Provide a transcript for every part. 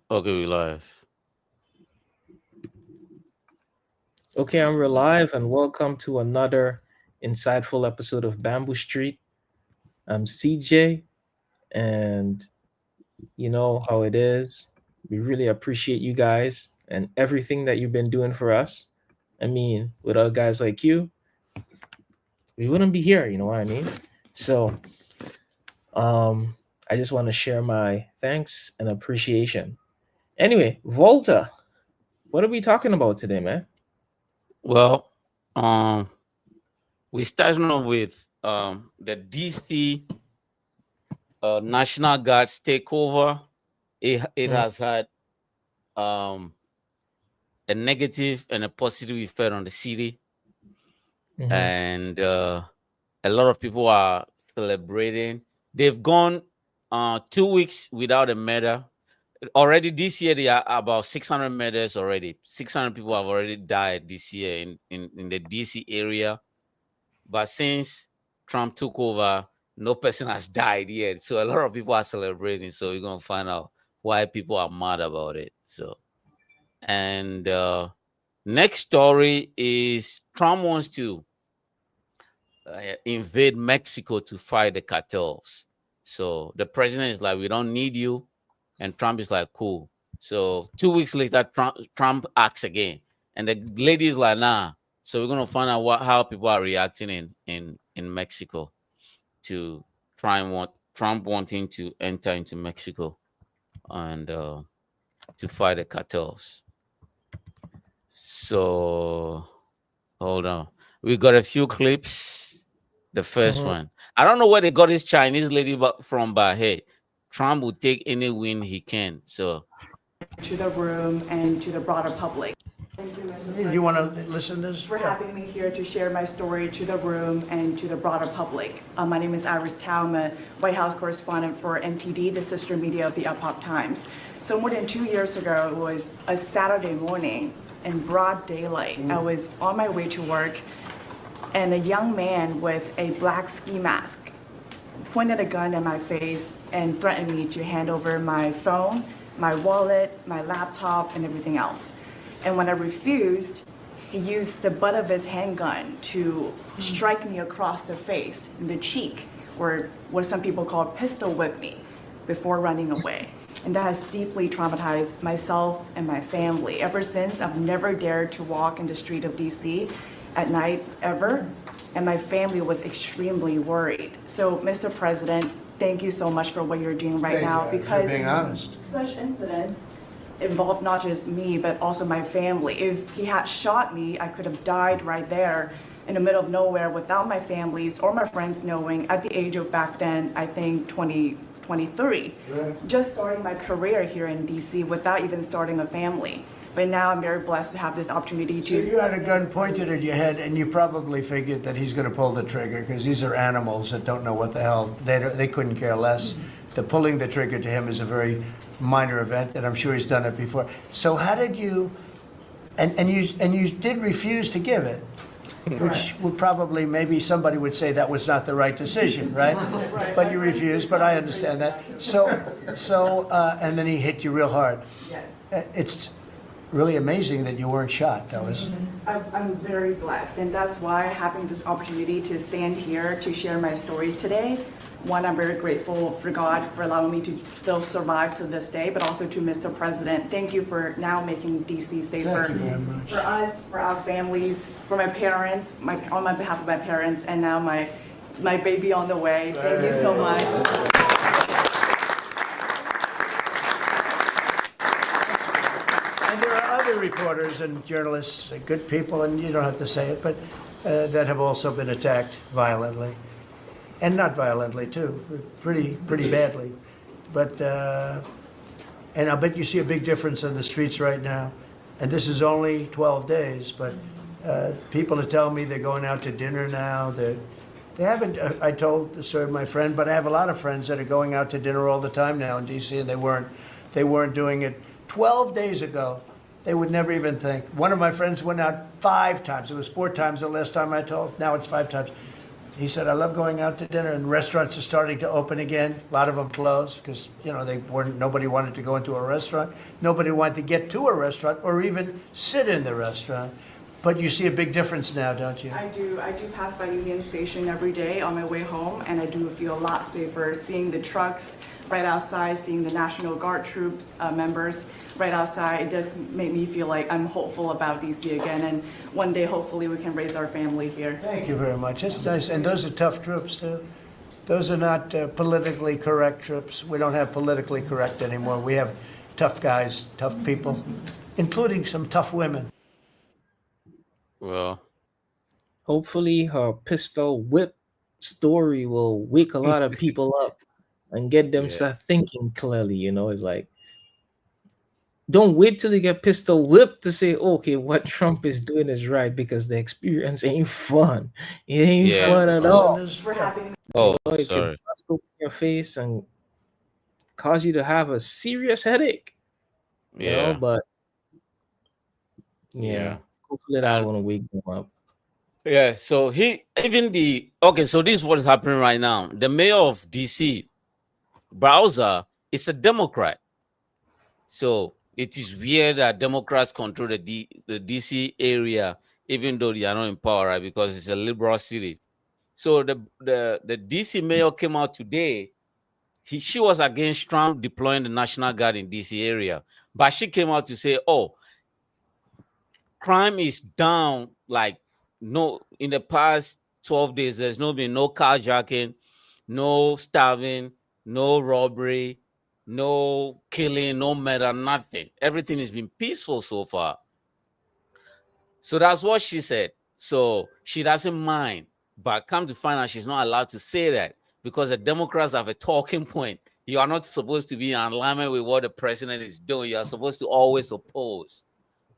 Okay, we live. Okay, and we're live, and welcome to another insightful episode of Bamboo Street. I'm CJ, and you know how it is. We really appreciate you guys and everything that you've been doing for us. I mean, without guys like you, we wouldn't be here, you know what I mean? So, um, I just want to share my thanks and appreciation. Anyway, Volta, what are we talking about today, man? Well, um, we starting off with the DC National Guard's takeover. It Mm-hmm. has had um a negative and a positive effect on the city, Mm-hmm. and a lot of people are celebrating. They've gone 2 weeks without a murder. Already this year, there are about 600 murders already. 600 people have already died this year in the DC area. But since Trump took over, no person has died yet. So a lot of people are celebrating. So we're gonna find out why people are mad about it. So and next story is Trump wants to invade Mexico to fight the cartels. So the president is like, we don't need you, and Trump is like, cool. So 2 weeks later, Trump acts again, and the lady is like, nah. So we're gonna find out how people are reacting in Mexico to Trump wanting to enter into Mexico and to fight the cartels. So hold on, we got a few clips. The first Mm-hmm. one, I don't know where they got this Chinese lady from, but hey, Trump will take any win he can. So to the room and to the broader public. Thank you, Mr. President. You want to listen to this? For having me here to share my story to the room and to the broader public. My name is Iris Tao. I'm a White House correspondent for NTD, the sister media of the Epoch Times. So more than 2 years ago, it was a Saturday morning in broad daylight. I was on my way to work, and a young man with a black ski mask pointed a gun at my face and threatened me to hand over my phone, my wallet, my laptop, and everything else. And when I refused, he used the butt of his handgun to strike me across the face, in the cheek, or what some people call pistol whip me, before running away. And that has deeply traumatized myself and my family. Ever since, I've never dared to walk in the street of DC at night, ever. And my family was extremely worried. So, Mr. President, thank you so much for what you're doing right now, because being honest. such incidents involve not just me, but also my family. If he had shot me, I could have died right there in the middle of nowhere without my families or my friends knowing at the age of back then, I think 23, just starting my career here in DC without even starting a family. But now I'm very blessed to have this opportunity So to. you had a gun pointed at your head, and you probably figured that he's going to pull the trigger because these are animals that don't know what the hell they couldn't care less. The pulling the trigger to him is a very minor event, and I'm sure he's done it before. So how did you? And you did refuse to give it, which would probably maybe somebody would say that was not the right decision, right? But you refused. But I understand that. And then he hit you real hard. Yes. It's really amazing that you weren't shot. That was. I'm very blessed, and that's why having this opportunity to stand here to share my story today. One, I'm very grateful for God for allowing me to still survive to this day, but also to Mr. President. Thank you for now making DC safer Thank you very much. for us, for our families, for my parents, on my behalf of my parents, and now my baby on the way. Thank you so much. And there are other reporters and journalists, good people, and you don't have to say it, but that have also been attacked violently, and not violently too, pretty badly. But and I bet you see a big difference in the streets right now. And this is only 12 days, but people are telling me they're going out to dinner now. They haven't. I told the story of my friend, but I have a lot of friends that are going out to dinner all the time now in D.C. and they weren't doing it 12 days ago. They would never even think. One of my friends went out 5 times. It was 4 times the last time I told. Now it's 5 times. he said, I love going out to dinner, and restaurants are starting to open again. A lot of them closed because, nobody wanted to go into a restaurant. Nobody wanted to get to a restaurant or even sit in the restaurant. But you see a big difference now, don't you? I do. I do pass by Union Station every day on my way home, and I do feel a lot safer seeing the trucks right outside, seeing the National Guard troops members right outside. It does make me feel like I'm hopeful about DC again, and one day hopefully we can raise our family here. Thank you very much. It's nice. And those are tough troops, too. Those are not politically correct troops. We don't have politically correct anymore. We have tough guys, tough people, including some tough women. Well, Hopefully, her pistol whip story will wake a lot of people up and get them Yeah. start thinking clearly. It's like, don't wait till they get pistol whipped to say, okay, what Trump is doing is right, because the experience ain't fun. It ain't Yeah. fun at Listen, all. there's- For having oh, It can sorry. bust open your face and cause you to have a serious headache. Yeah. But yeah, Yeah. hopefully that And- won't wake them up. Yeah, so so this is what is happening right now. The mayor of DC, Browser, is a Democrat. So it is weird that Democrats control the DC area, even though they are not in power, right? Because it's a liberal city. So the DC mayor came out today. She was against Trump deploying the National Guard in DC area, but she came out to say, "Oh, crime is down like no in the past 12 days. There's been no carjacking, no starving, no robbery, no killing, no murder, nothing. Everything has been peaceful so far." So that's what she said. So she doesn't mind, but come to find out she's not allowed to say that because the Democrats have a talking point. You are not supposed to be in alignment with what the president is doing. You are supposed to always oppose,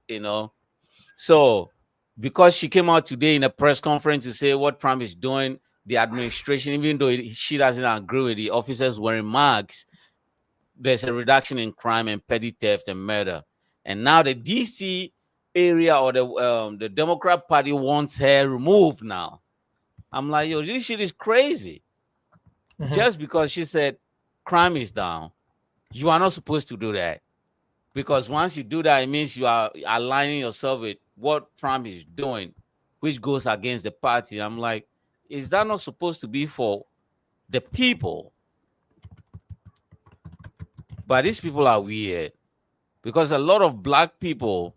you know. So, because she came out today in a press conference to say what Trump is doing, the administration, even though she doesn't agree with the officers wearing masks, there's a reduction in crime and petty theft and murder. And now the DC area or the Democrat Party wants her removed now. I'm like, yo, this shit is crazy. Mhm. Just because she said crime is down, you are not supposed to do that. Because once you do that, it means you are aligning yourself with what Trump is doing, which goes against the party. I'm like, is that not supposed to be for the people? But these people are weird because a lot of black people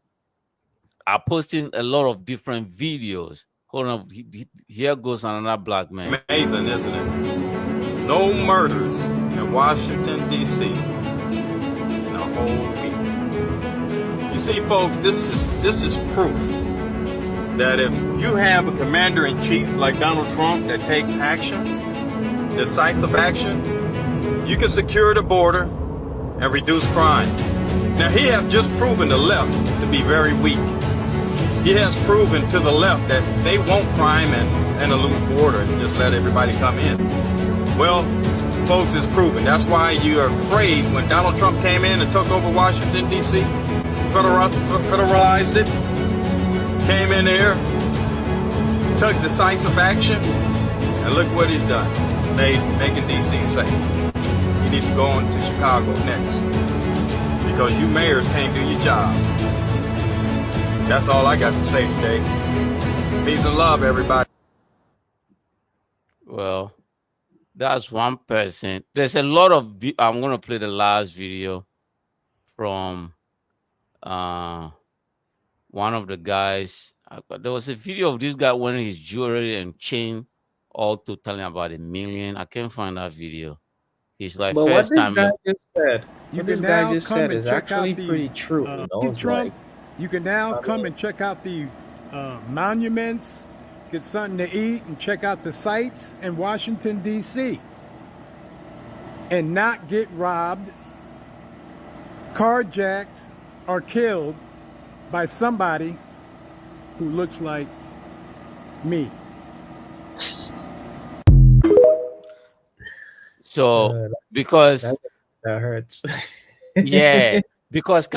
are posting a lot of different videos. Hold on, here goes another black man. Amazing, isn't it? No murders in Washington, D.C. in a whole week. You see, folks, this is proof that if you have a commander-in-chief like Donald Trump that takes action, decisive action, you can secure the border and reduce crime. Now, he has just proven the left to be very weak. He has proven to the left that they want crime and a loose border and just let everybody come in. Well, folks, it's proven. That's why you're afraid when Donald Trump came in and took over Washington, D.C., federalized it, came in there, took decisive action, and look what he's done, making D.C. safe. You need to go on to Chicago next because you mayors can't do your job. That's all I got to say today. Peace and love, everybody. Well, that's one person. There's a lot of. I'm gonna play the last video from one of the guys. There was a video of this guy wearing his jewelry and chain, all totaling about $1 million. I can't find that video. He's like, But what first this time. guy just said, You what this can guy now just come said and is check actually out the, pretty true. It's Trump. like, You can now come and check out the monuments, get something to eat, and check out the sites in Washington, D.C. and not get robbed, carjacked, or killed by somebody who looks like me. So because that hurts. yeah, because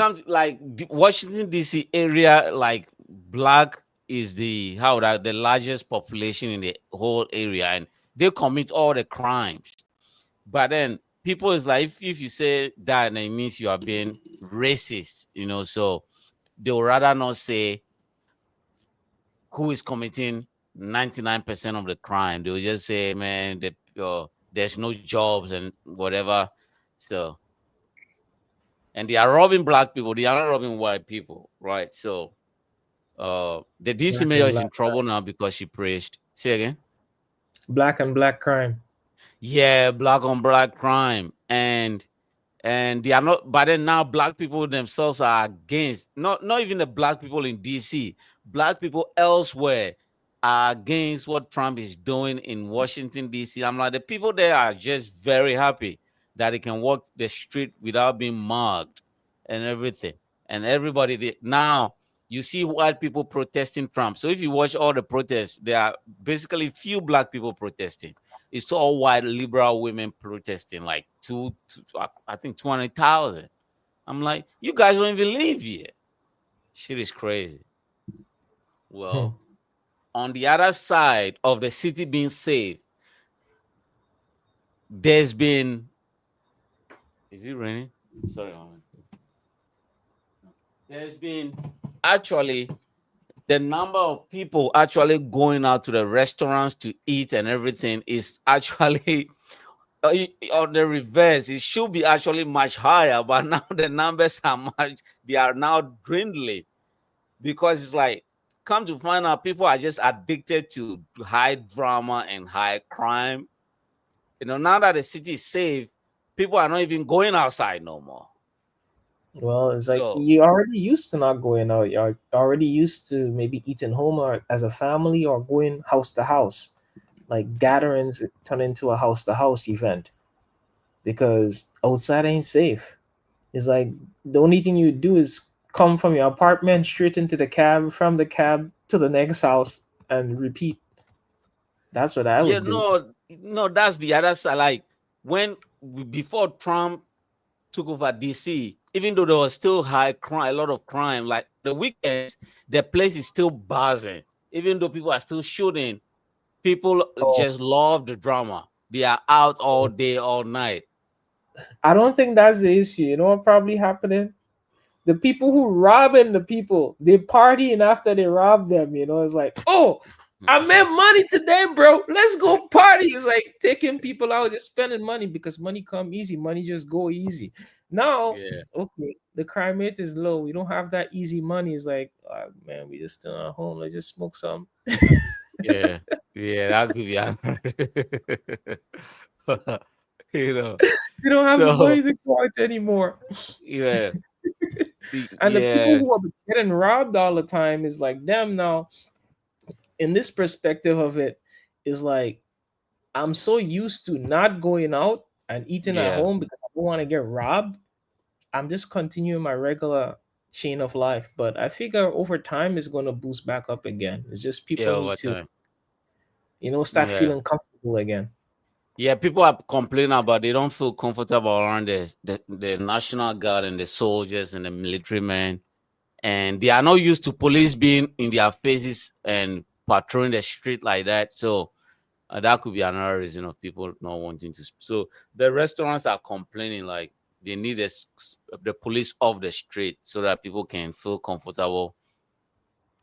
Washington D.C. area, like black is the largest population in the whole area, and they commit all the crimes. But then people is like, if you say that, then it means you are being racist, So they would rather not say who is committing 99% of the crime. They will just say, man, there's no jobs and whatever. So, and they are robbing black people. They are not robbing white people, right? So, the DC Black mayor and is in black trouble now because she praised. Say again. black and black crime. Yeah, black on black crime, and they are not. But then now black people themselves are against. Not even the black people in DC. Black people elsewhere are against what Trump is doing in Washington DC. I'm like, the people there are just very happy that they can walk the street without being mugged and everything. And everybody now you see white people protesting Trump. So if you watch all the protests, there are basically few black people protesting. It's all white liberal women protesting, like I think 200,000. I'm like, you guys don't even live here. Shit is crazy. Well, on the other side of the city being safe, there's been. Is it raining? Sorry, man. There's been actually the number of people actually going out to the restaurants to eat and everything is actually on the reverse. It should be actually much higher, but now the numbers are they are now dwindling, because it's like, come to find out, people are just addicted to high drama and high crime. Now that the city is safe, people are not even going outside no more. Well, it's like So you already used to not going out. You're already used to maybe eating home or as a family or going house to house. Like gatherings turn into a house to house event because outside ain't safe. It's like the only thing you do is come from your apartment straight into the cab, from the cab to the next house, and repeat. That's what I yeah, would do. no, that's the other side. Like before Trump took over DC, even though there was still high crime, a lot of crime, like the weekends, the place is still buzzing. Even though people are still shooting, people Oh, just love the drama. They are out all day, all night. I don't think that's the issue. You know what probably happening? The people who robbing the people, they partying after they rob them. It's like, oh, I made money today, bro. Let's go party. It's like taking people out, just spending money because money come easy. Money just go easy. Now, Yeah, okay, the crime rate is low. We don't have that easy money. It's like, man, we just still at home. Let's just smoke some. yeah, yeah. That could be another. you know. We don't have the So money to go out anymore. yeah, And the people yeah, who are getting robbed all the time is like them now. In this perspective of it, is like I'm so used to not going out and eating at yeah, home because I don't want to get robbed. I'm just continuing my regular chain of life. But I figure over time it's going to boost back up again. It's just yeah. people need Over to, time. start Yeah. feeling comfortable again. Yeah, people are complaining about they don't feel comfortable around the National Guard and the soldiers and the military men. And they are not used to police being in their faces and patrolling the street like that. So that could be another reason of people not wanting to. So the restaurants are complaining like they need the police off the street so that people can feel comfortable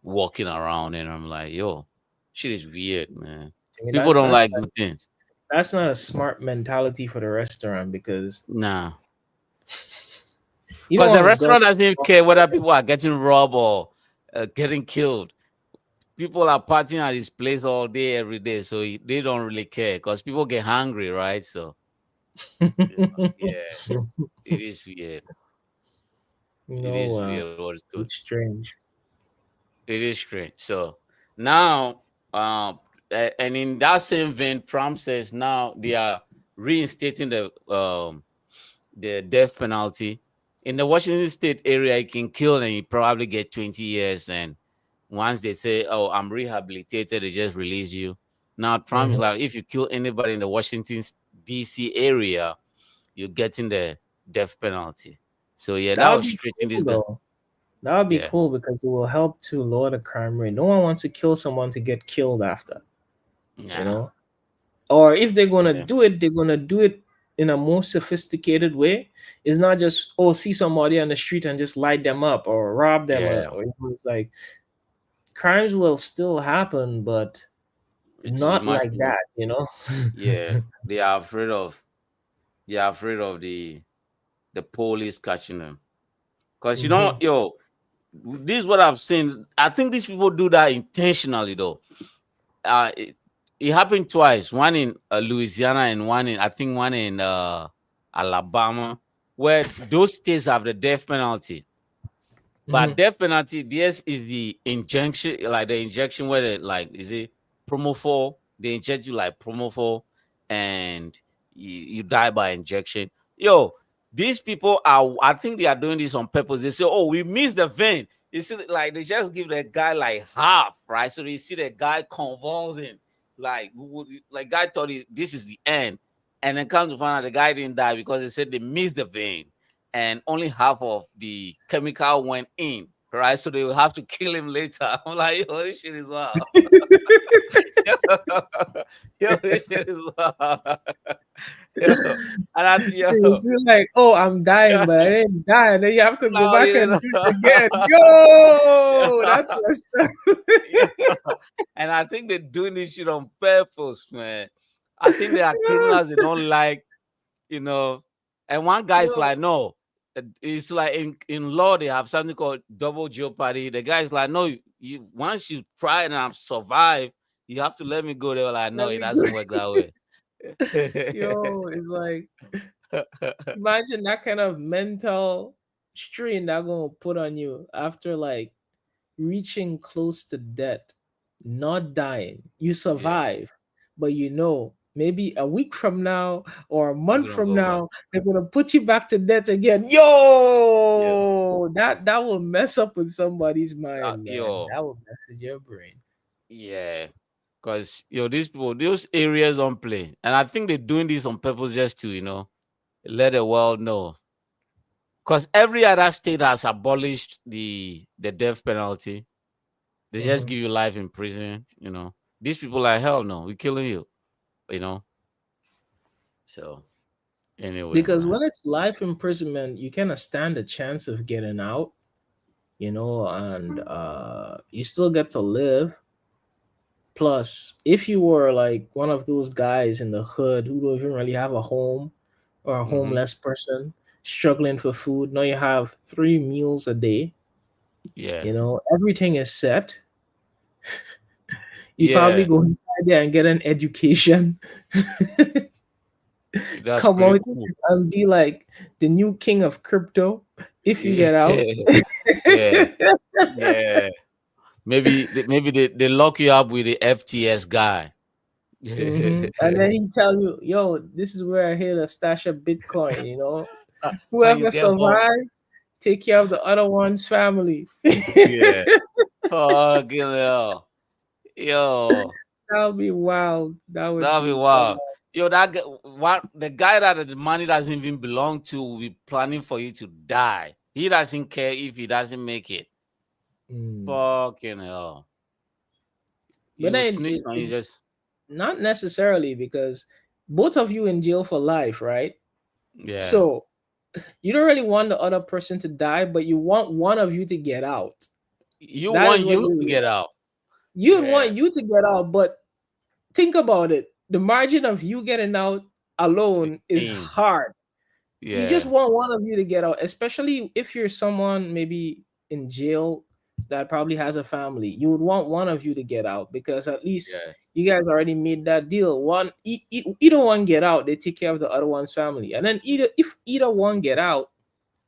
walking around. And I'm like, yo, shit is weird, man. I mean, People that's don't that's like good things. that's not a smart mentality for the restaurant because Nah. you don't Because the want to go. restaurant doesn't even care whether people are getting robbed or getting killed. People are partying at this place all day, every day, so they don't really care. Because people get hungry, right? So yeah, it is weird. It is weird what it's doing. It's strange. It is strange. So now, and in that same vein, Trump says now they are reinstating the death penalty. In the Washington State area, you can kill and you probably get 20 years. And once they say, "Oh, I'm rehabilitated," they just release you. Now Trump is Mhm. like, if you kill anybody in the Washington D.C. area, you're getting the death penalty. So yeah, that That would was be straight in cool this guy. though. That would be Yeah. cool because it will help to lower the crime rate. No one wants to kill someone to get killed after, you Yeah. know? Or if they're gonna Yeah. do it, they're gonna do it in a more sophisticated way. It's not just see somebody on the street and just light them up or rob them, Yeah. or it's like crimes will still happen, but It will be not much like more. that, you know? Yeah. They are afraid of. They are afraid of the police catching them. Cause Mhm. yo, this is what I've seen. I think these people do that intentionally, though. It, it happened twice. One in Louisiana and one in, I think, one in Alabama, where those states have the death penalty. But Mhm. death penalty, this is the injection, like the injection where they, like, is it Promofor? They inject you like Promofor, and you die by injection. Yo, these people are, I think they are doing this on purpose. They say, oh, we missed the vein. You see, like, they just give the guy like half, right? So you see the guy convulsing, like guy thought this is the end. And then comes to find out the guy didn't die because they said they missed the vein and only half of the chemical went in, right? So they will have to kill him later. I'm like, yo, this shit is wild. Yo, this shit is wild. Yo, and So you feel like, oh, I'm dying, but I didn't die. And then you have to go no, back you and know. do it again. Yo, Yeah. that's messed up. Yeah. And I think they're doing this shit on purpose, man. I think they are criminals they don't like, you know. And one guy's Yo, like, no, it's like in law they have something called double jeopardy. The guy's like, no, you once you try and survive, you have to let me go. They were like, no, let it me go. doesn't work that way. Yo, it's like, imagine that kind of mental strain that gonna put on you after like reaching close to death, not dying. You Yeah, survive, but maybe a week from now or a month you're gonna from go back. now, they're gonna put you back to death again. Yeah, Yo, that will mess up with somebody's mind, man. yo, That will mess with your brain. yeah. Because these people, those areas don't play, and I think they're doing this on purpose just to let the world know. Because every other state has abolished the death penalty. They just Mhm. give you life in prison. These people are hell no, we're killing you. You know. So anyway, Because man. when it's life imprisonment, you cannot stand a chance of getting out, and you still get to live. Plus, if you were like one of those guys in the hood who don't even really have a home, or a Hmm. homeless person struggling for food, now you have 3 meals a day, Yeah, everything is set. You probably yeah, go inside there and get an education, that's come pretty out cool. and be like the new king of crypto if you Yeah, get out. yeah, yeah. Maybe they lock you up with the FTS guy. And then he tell you, yo, this is where I hid a stash of Bitcoin. When you Whoever get home, survive, take care of the other one's family. yeah. Oh, hell. Yo, That would be wild. That would that'll be be wild. Yo, what the guy that the money doesn't even belong to will be planning for you to die. He doesn't care if he doesn't make it. Mm. Fucking hell. But You will then snitch on you just not necessarily, because both of you in jail for life, right? yeah. So you don't really want the other person to die, but you want one of you to get out. You That want is what you you to really get want. out. You would Yeah. want you to get out, but think about it. The margin of you getting out It's alone is thin. hard. You just Yeah. want one of you to get out, especially if you're someone maybe in jail that probably has a family. You would want one of you to get out because at least Yeah. you guys already made that deal. Either one get out, they take care of the other one's family, and then if either one get out,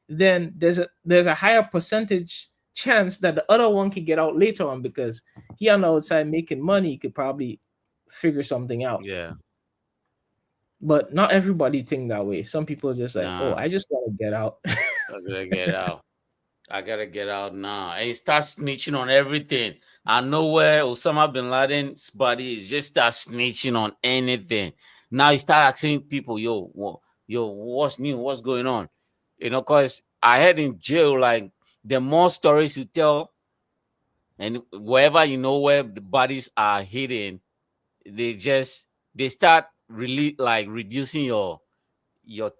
then there's a higher percentage chance that the other one could get out later on because he on the outside making money, he could probably figure something out. Yeah. But not everybody think that way. Some people are just like, oh, Nah. I just want to get out. I gotta get out. I gotta get out now. And he starts snitching on everything. I know where Osama bin Laden's body is, just start snitching on anything. Now he start asking people, yo, what's new? What's going on? Because I heard in jail, like the more stories you tell, and wherever you know where the bodies are hidden, they start really like reducing your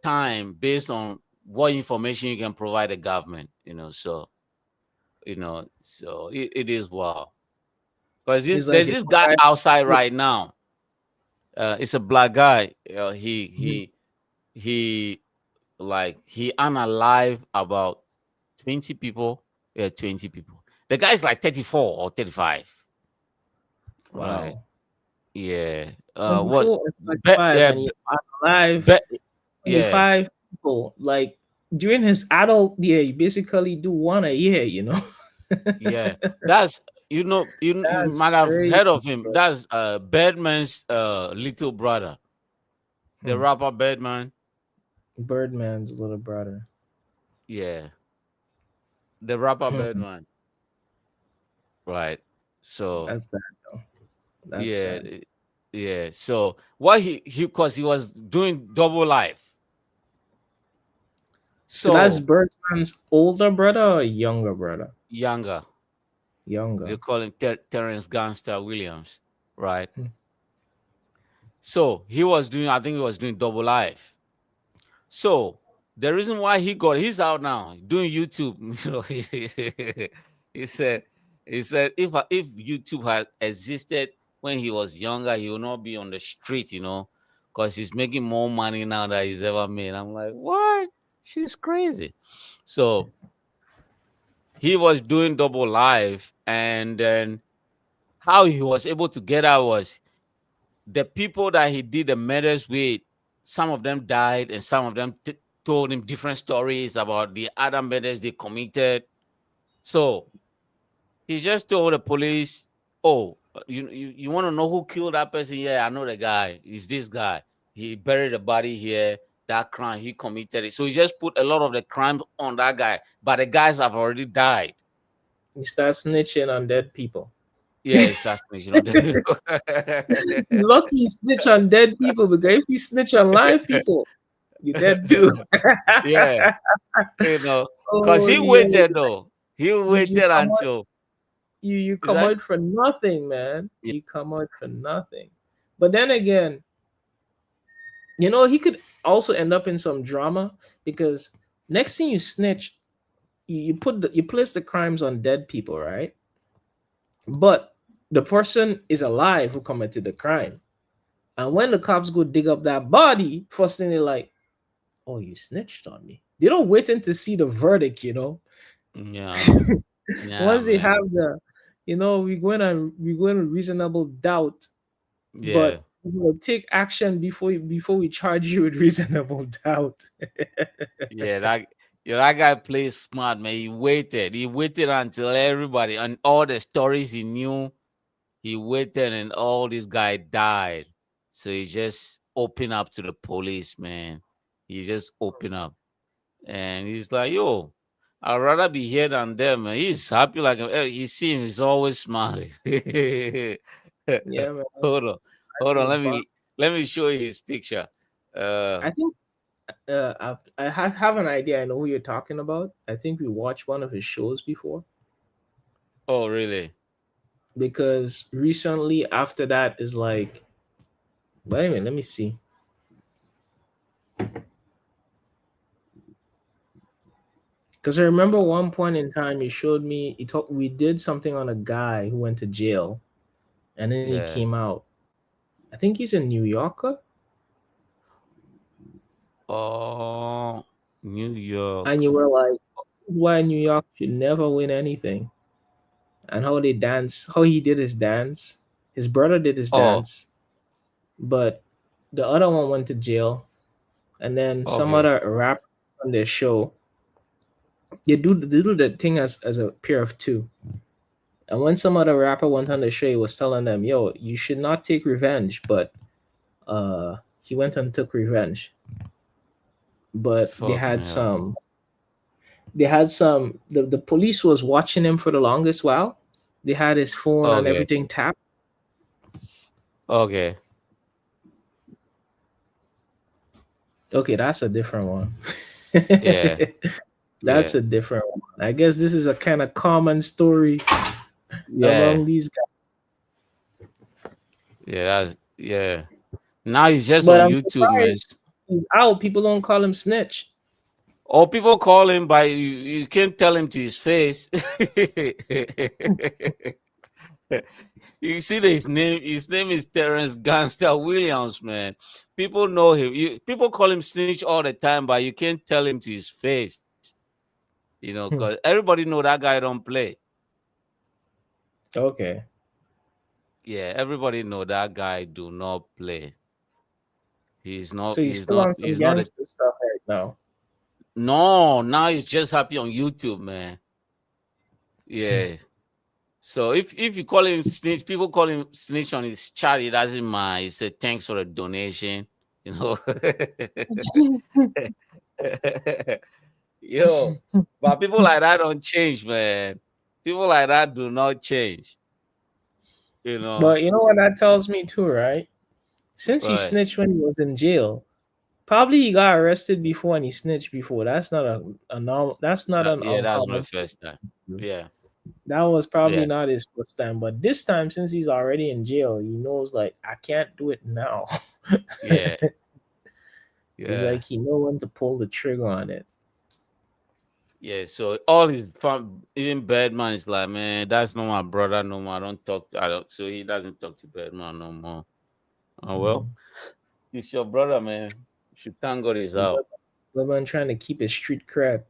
time based on what information you can provide the government. So it is wow. Because It's like there's if this guy I- outside right now. It's a black guy. He like he unalive about 20 people. Yeah, 20 people. The guy's like 34 or 35. Right. Wow. Yeah. What? 24 and 35 Yeah. and you're alive Bet. Yeah. 25 people. Like during his adult year, you basically do one a year, you know? Yeah. That's you That's might have crazy, heard of him. bro. That's Birdman's little brother, the Hmm. rapper Birdman. Birdman's little brother. Yeah, the rapper Hmm. Birdman. Right. So That's sad though. That's yeah, sad. yeah. So what because he was doing double life. So that's So Birdman's older brother or younger brother? younger, they Younger. call him Terrence Gangster Williams. Right. Hmm. So I think he was doing double life. So the reason why he's out now doing YouTube. He said if YouTube had existed when he was younger, he would not be on the street, because he's making more money now than he's ever made. I'm like, what? She's crazy. So he was doing double live, and then how he was able to get out was the people that he did the murders with, some of them died, and some of them told him different stories about the other murders they committed. So he just told the police, "Oh, you want to know who killed that person? Yeah, I know the guy. It's this guy. He buried the body here. That crime he committed it." So he just put a lot of the crime on that guy, but the guys have already died. You start snitching on dead people. Yeah, it's that Lucky you snitch on dead people because if you snitch on live people, you dead too. Yeah, because Oh he yeah, waited though. He you waited come out, until you is come that out for nothing, man. yeah, You come out for nothing. But then again, you know he could also end up in some drama because next thing you snitch, you place the crimes on dead people, right? But the person is alive who committed the crime. And when the cops go dig up that body, first thing they're like, "Oh, you snitched on me." They don't wait until to see the verdict, you know. yeah, yeah, Once they man, have we go in a reasonable doubt, yeah, but we will take action before we charge you with reasonable doubt. yeah. That guy plays smart, man. He waited until everybody and all the stories he knew. He waited, and all this guy died. So he just opened up to the police, man. He just opened up. And he's like, yo, I'd rather be here than there, man. He's happy like you see him, he's always smiling. Yeah, man. hold on. I Hold on. feel Let bad. me let me show you his picture. I think I have an idea. I know who you're talking about. I think we watched one of his shows before Oh really? because recently after that is like, wait a minute, let me see. Because I remember one point in time he showed me we did something on a guy who went to jail and then he Yeah. came out. I think he's a New Yorker. Oh, New And York. you were like, "This is why New York should never win anything." And how he did his dance. His brother did his Oh, dance, but the other one went to jail. And then some okay. other rap on their show, they do the thing as a pair of two. And when some other rapper went on the show, he was telling them, "Yo, you should not take revenge," but he went and took revenge. But Fuck hell. the police was watching him for the longest while. They had his phone and Okay. everything tapped. Okay. Okay, that's a different one. Yeah. That's Yeah, a different one. I guess this is a kind of common story yeah, among these guys. yeah. Now he's just But on I'm YouTube, man. surprised he's out. People don't call him snitch. Or people call him by you can't tell him to his face. You see that his name is Terrence Gangster Williams, man. People know him. People call him snitch all the time, but you can't tell him to his face. Hmm. Because everybody know that guy don't play. Okay. Yeah, everybody know that guy do not play. He's not. So he's He's still not. on some He's not a. gangster stuff right now. No, now he's just happy on YouTube, man. Hmm. Yeah. So if you call him snitch, people call him snitch on his chat. He doesn't mind. He said thanks for the donation. You know. Yo, but people like that don't change, man. People like that do not change. You know. But you know what that tells me too, right? Since he But snitched when he was in jail, probably he got arrested before and he snitched before. That's not a normal. That's not an yeah, that's my uncommon. first time. Yeah, That was probably yeah, not his first time, but this time, since he's already in jail, he knows like I can't do it now. yeah, It's yeah. like he know when to pull the trigger on it. Yeah, so all his even Birdman is like, man, that's not my brother no more. I don't talk. I don't. So he doesn't talk to Birdman no more. Oh well, Mhm. he's your brother, man. You should thank God he's out. The man trying to keep his street cred.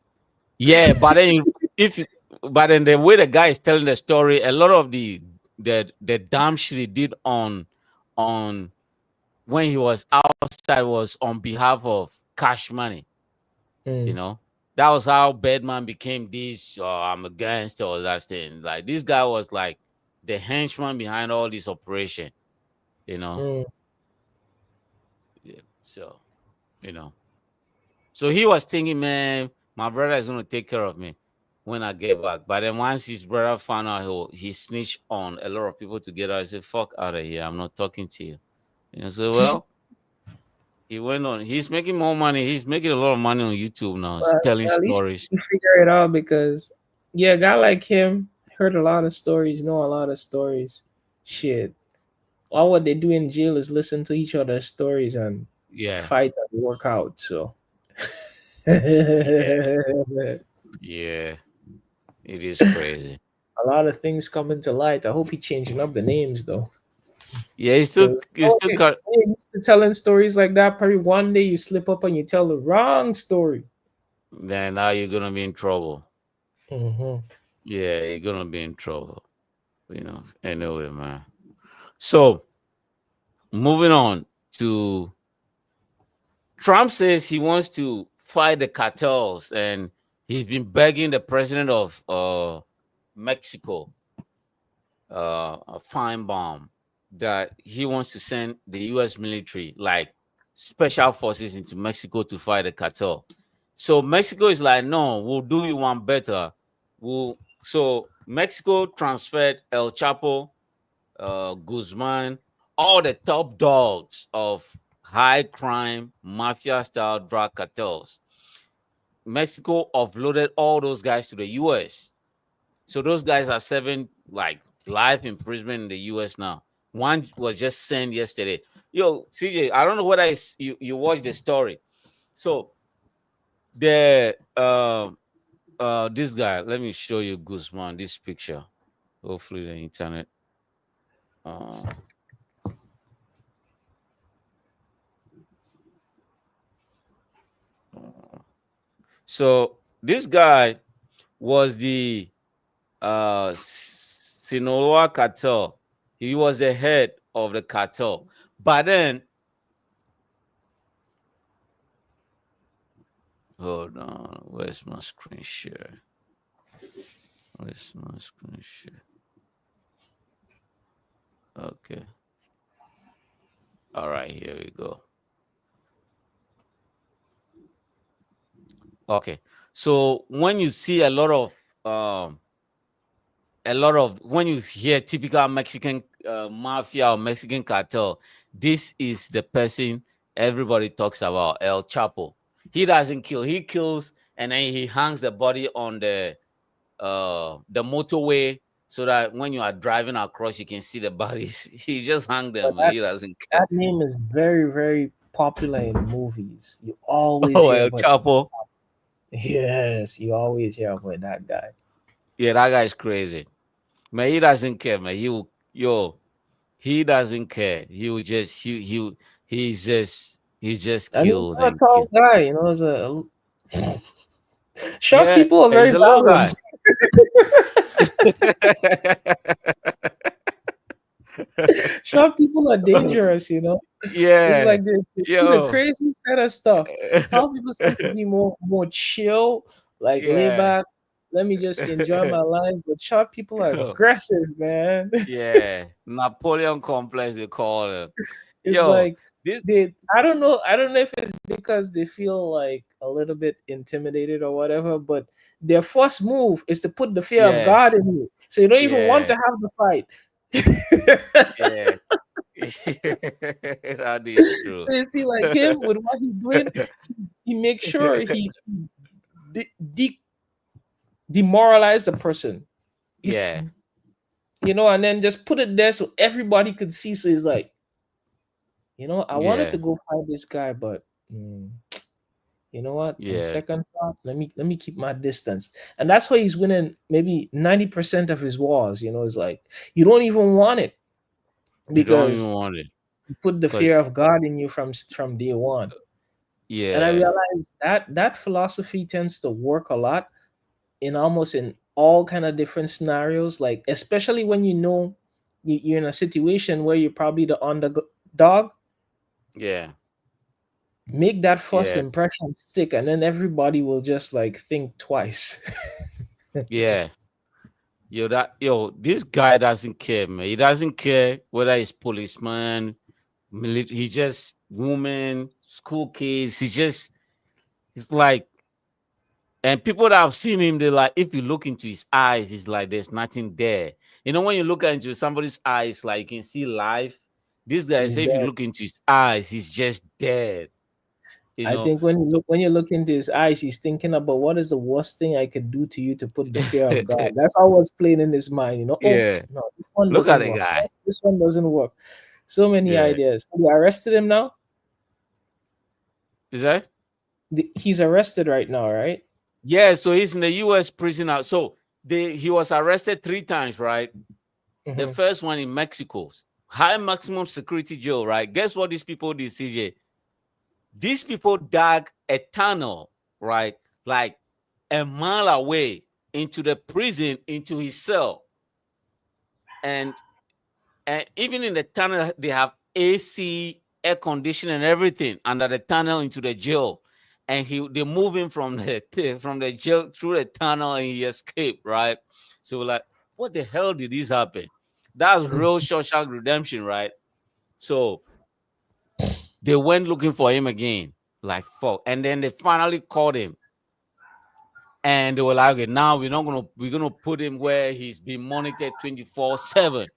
Yeah, but then if you, but then the way the guy is telling the story, a lot of the damn shit he did on when he was outside was on behalf of Cash Money. You Mm, know, that was how Birdman became this. Oh, I'm against all that thing. Like this guy was like the henchman behind all this operation. You know, mm. yeah. So you know, so he was thinking, man, my brother is gonna take care of me when I get back. But then once his brother found out he snitched on a lot of people together, I said, "Fuck out of here! I'm not talking to you." You know, so well, he went on. He's making more money. He's making a lot of money on YouTube now, But telling at least stories. you figure it out because yeah, a guy like him heard a lot of stories, know a lot of stories. Shit. All what they do in jail is listen to each other's stories and Yeah, fight and work out. So yeah, a yeah. It is crazy. lot of things coming to light. I hope he changing up the names though. Yeah, Because he still got. when you're used to telling stories like that, probably one day you slip up and you tell the wrong story. Then now you're gonna be in trouble. Hmm. Yeah, you're gonna be in trouble. You know. Anyway, man. So moving on to Trump says he wants to fight the cartels, and he's been begging the president of Mexico, a fine bomb, that he wants to send the U.S. military, like special forces, into Mexico to fight the cartel. So Mexico is like, no, we'll do you one better. So Mexico transferred El Chapo, Guzman, all the top dogs of high crime mafia style drug cartels. Mexico offloaded all those guys to the US. So those guys are serving like life imprisonment in the US now. One was just sent yesterday. Yo, CJ, I don't know whether you watched the story. So the this guy, let me show you Guzman, this picture. Hopefully the internet. Uh, so this guy was the Sinaloa cartel. He was the head of the cartel. But then, hold on, where's my screen share? Where's my screen share? Okay. All right, here we go. Okay. So when you see when you hear typical Mexican mafia or Mexican cartel, this is the person everybody talks about, El Chapo. He doesn't kill, he kills and then he hangs the body on the motorway so that when you are driving across, you can see the bodies. He just hung But them, and he doesn't care. that name is very, very popular in movies. You always Oh, hear El about. Chapo. Yes, you always hear about that guy. Yeah, that guy's crazy. Man, he doesn't care, man. He doesn't care. He will just he's just And he's killed not a and tall killed. guy, As short Yeah, people are very he's a little guy. balanced. Short people are dangerous. It's Yeah. like they do the Yo. crazy set of stuff. Tall people supposed to be more chill, like lay Yeah. back. Let me just enjoy my life. But short people are aggressive, man. Yeah. Napoleon complex, they call it. It's Yo, like this I don't know if it's because they feel like a little bit intimidated or whatever, but their first move is to put the fear of yeah, God in you. So you don't even want yeah, to have the fight. yeah. That is true. So you see, like him with what he's doing, he makes sure he de- demoralize the person. Yeah, And then just put it there so everybody could see. So he's like, I wanted yeah, to go fight this guy, but you know what? On yeah. second thought, let me keep my distance. And that's why he's winning maybe 90% of his wars. It's like you don't even want it You don't even because want it. you put the fear Because of God in you from day one. And I yeah, realized that philosophy tends to work a lot in all kind of different scenarios, like especially when you're in a situation where you're probably the underdog. yeah, Make that first yeah, impression stick, and then everybody will just like think twice. yeah. This guy doesn't care, man. He doesn't care whether he's policeman, he just woman, school kids. It's like, and people that have seen him, they're like, if you look into his eyes, it's like there's nothing there. When you look into somebody's eyes, like you can see life. This guy He's say, if you dead. look into his eyes, he's just dead. You I know. think when you So look when you look into his eyes, he's thinking about what is the worst thing I could do to you to put the fear of God. That's all what's playing in his mind. Oh yeah, no, this one look at doesn't the work. guy. Oh, this one doesn't work. So many Yeah, ideas. They arrested him now. is that? He's arrested right now, right? Yeah. So he's in the U.S. prison now. So he was arrested 3 times, right? The Hmm. first one in Mexico, high maximum security jail, right? Guess what these people did, CJ? These people dug a tunnel, right? Like a mile away into the prison, into his cell. And even in the tunnel, they have AC, air conditioning, and everything under the tunnel into the jail. And they move him from the jail through the tunnel, and he escaped, right? So like, what the hell did this happen? That's real Shawshank Redemption, right? So they went looking for him again, like fuck. And then they finally caught him. And they were like, okay, now we're gonna put him where he's been monitored 24/7.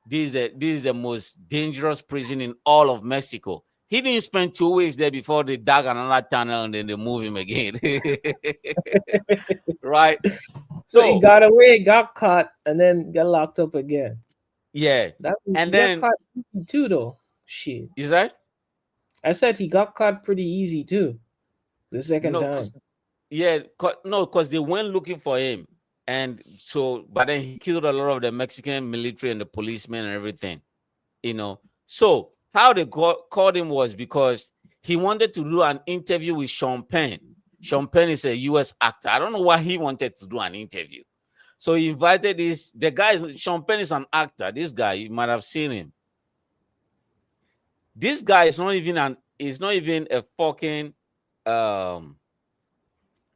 This is the most dangerous prison in all of Mexico. He didn't spend 2 weeks there before they dug another tunnel and then they move him again. Right? So he So got away, got caught, and then got locked up again. yeah. That And he got then caught easy too, though. Shit. is that I said he got caught pretty easy too. The second no time. because yeah, no, because they went looking for him. And so, but then he killed a lot of the Mexican military and the policemen and everything. So how they called him was because he wanted to do an interview with Sean Penn. Sean Penn is a US actor. I don't know why he wanted to do an interview. So he invited the guy. Sean Penn is an actor. This guy, you might have seen him. This guy is not even a fucking um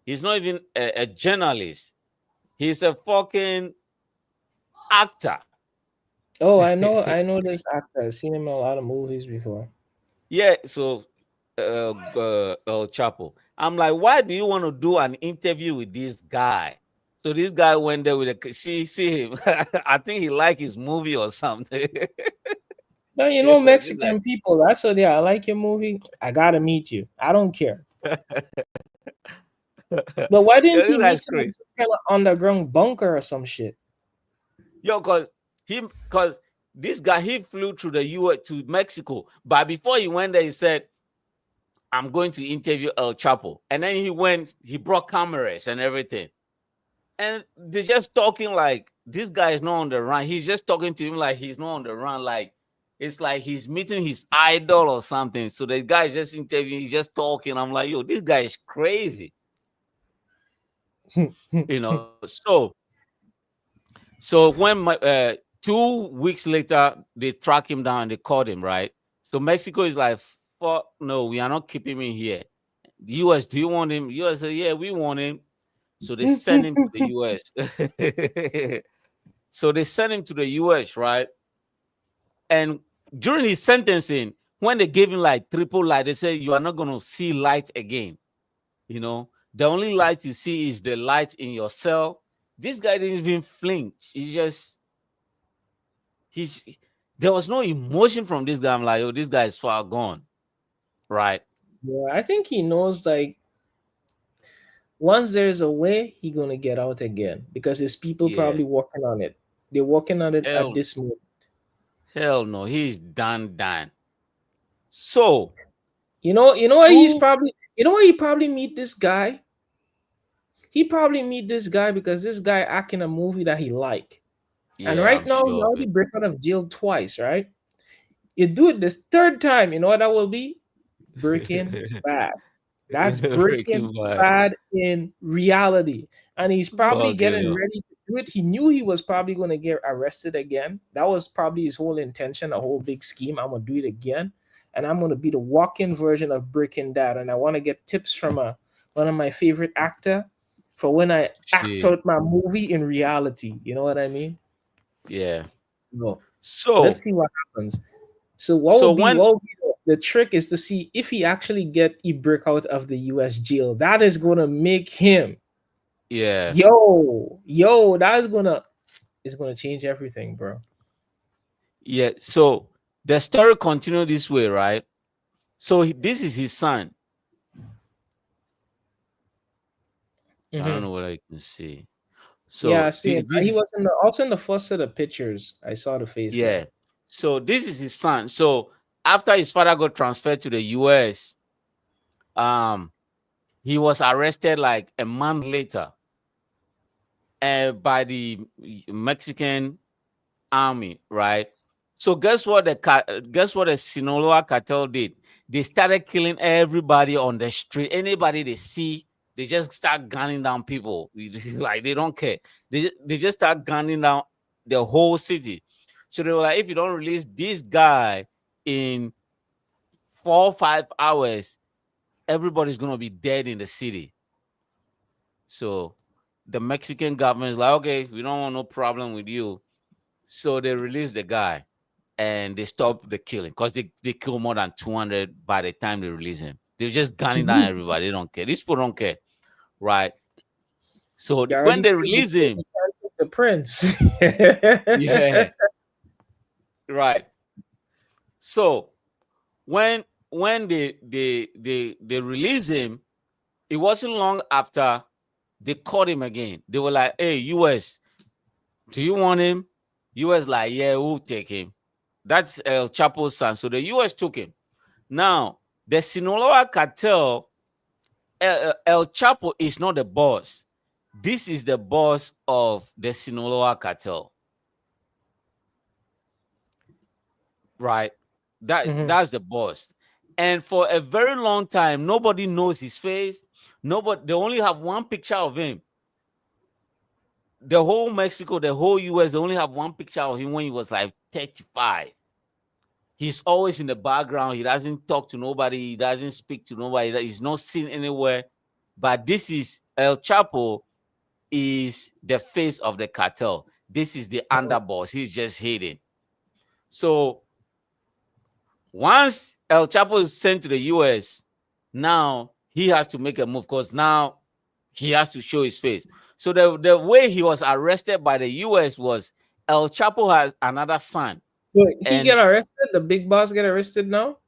he's not even a journalist. He's a fucking actor. Oh, I know this actor. I've seen him in a lot of movies before. Yeah, so El Chapo. I'm like, why do you want to do an interview with this guy? So this guy went there with see him. I think he liked his movie or something. No, This guy, Mexican people, that's what they are. I like your movie. I gotta meet you. I don't care. But why Yo, didn't this he guy's meet him in crazy. some kind of underground bunker or some shit? Yo, because this guy he flew through the US to Mexico, but before he went there, he said, "I'm going to interview El Chapo," and then he went. He brought cameras and everything, and they're just talking like this guy is not on the run. He's just talking to him like he's not on the run. Like it's like he's meeting his idol or something. So the guy is just interviewing. He's just talking. I'm like, yo, this guy is crazy. You know. So when 2 weeks later they track him down and they caught him, right? So Mexico is like, fuck no, we are not keeping him here. The US, do you want him? US said, yeah, we want him. So they send him to the US. So they sent him to the US, right? And during his sentencing, when they gave him like triple light, they said, you are not going to see light again. You know, the only light you see is the light in your cell. This guy didn't even flinch. He's there was no emotion from this guy. I'm like, oh, this guy is far gone. Right. Yeah, I think he knows like once there's a way, he gonna get out again because his people Yeah. probably working on it. They're working on it at Hell, this moment. hell no. He's done. So You know why he's two, probably you know why he probably meet this guy? He probably meet this guy because this guy acting a movie that he like. And yeah, right I'm now he sure of already it. break out of jail twice, right? You do it this third time, you know what that will be? Breaking Bad. That's Breaking Breaking Bad. Bad in reality. And he's probably Fuck you getting know. ready to do it. He knew he was probably going to get arrested again. That was probably his whole intention, a whole big scheme. I'm going to do it again. And I'm going to be the walk-in version of Breaking Bad. And I want to get tips from one of my favorite actor for when I act Shit. out my movie in reality. You know what I mean? Yeah. So let's So see what happens. So so when what would be the trick is to see if he actually get a break out of the US jail. That is gonna make him yeah. that's gonna it's gonna change everything, bro. Yeah. So the story continued this way, right? So this is his son. I don't Hmm. know what I can see. Yeah, I So see this, him. this He is was in the also in the first set of pictures. I saw the face yeah. there. So this is his son. So after his father got transferred to the US, um, he was arrested like a month later, by the Mexican army, right? So guess what the Sinaloa cartel did? They started killing everybody on the street. Anybody they see, they just start gunning down people. Like they don't care. They just start gunning down the whole city. So they were like, if you don't release this guy in 4 or 5 hours, everybody's gonna be dead in the city. So the Mexican government is like, okay, we don't want no problem with you. So they released the guy and they stopped the killing because they kill more than 200 by the time they release him. They're just gunning down everybody. They don't care. These people don't care, right? So You when already they killed the release king, him, you can't kill the prince. yeah, right. So when they release him, it wasn't long after they caught him again. They were like, "Hey, US, do you want him?" US like, "Yeah, we'll take him." That's El Chapo's son. So the US took him. Now the Sinaloa cartel, El Chapo is not the boss. This is the boss of the Sinaloa cartel, right? Mhm. That's the boss. And for a very long time, nobody knows his face. Nobody. They only have one picture of him. The whole Mexico, the whole US, they only have one picture of him when he was like 35. He's always in the background. He doesn't talk to nobody. He doesn't speak to nobody. He's not seen anywhere. But this is El Chapo is the face of the cartel. This is the underboss. He's just hidden. So once El Chapo is sent to the US, now he has to make a move because now he has to show his face. So the way he was arrested by the US was El Chapo has another son. So he And get arrested. The big boss get arrested now.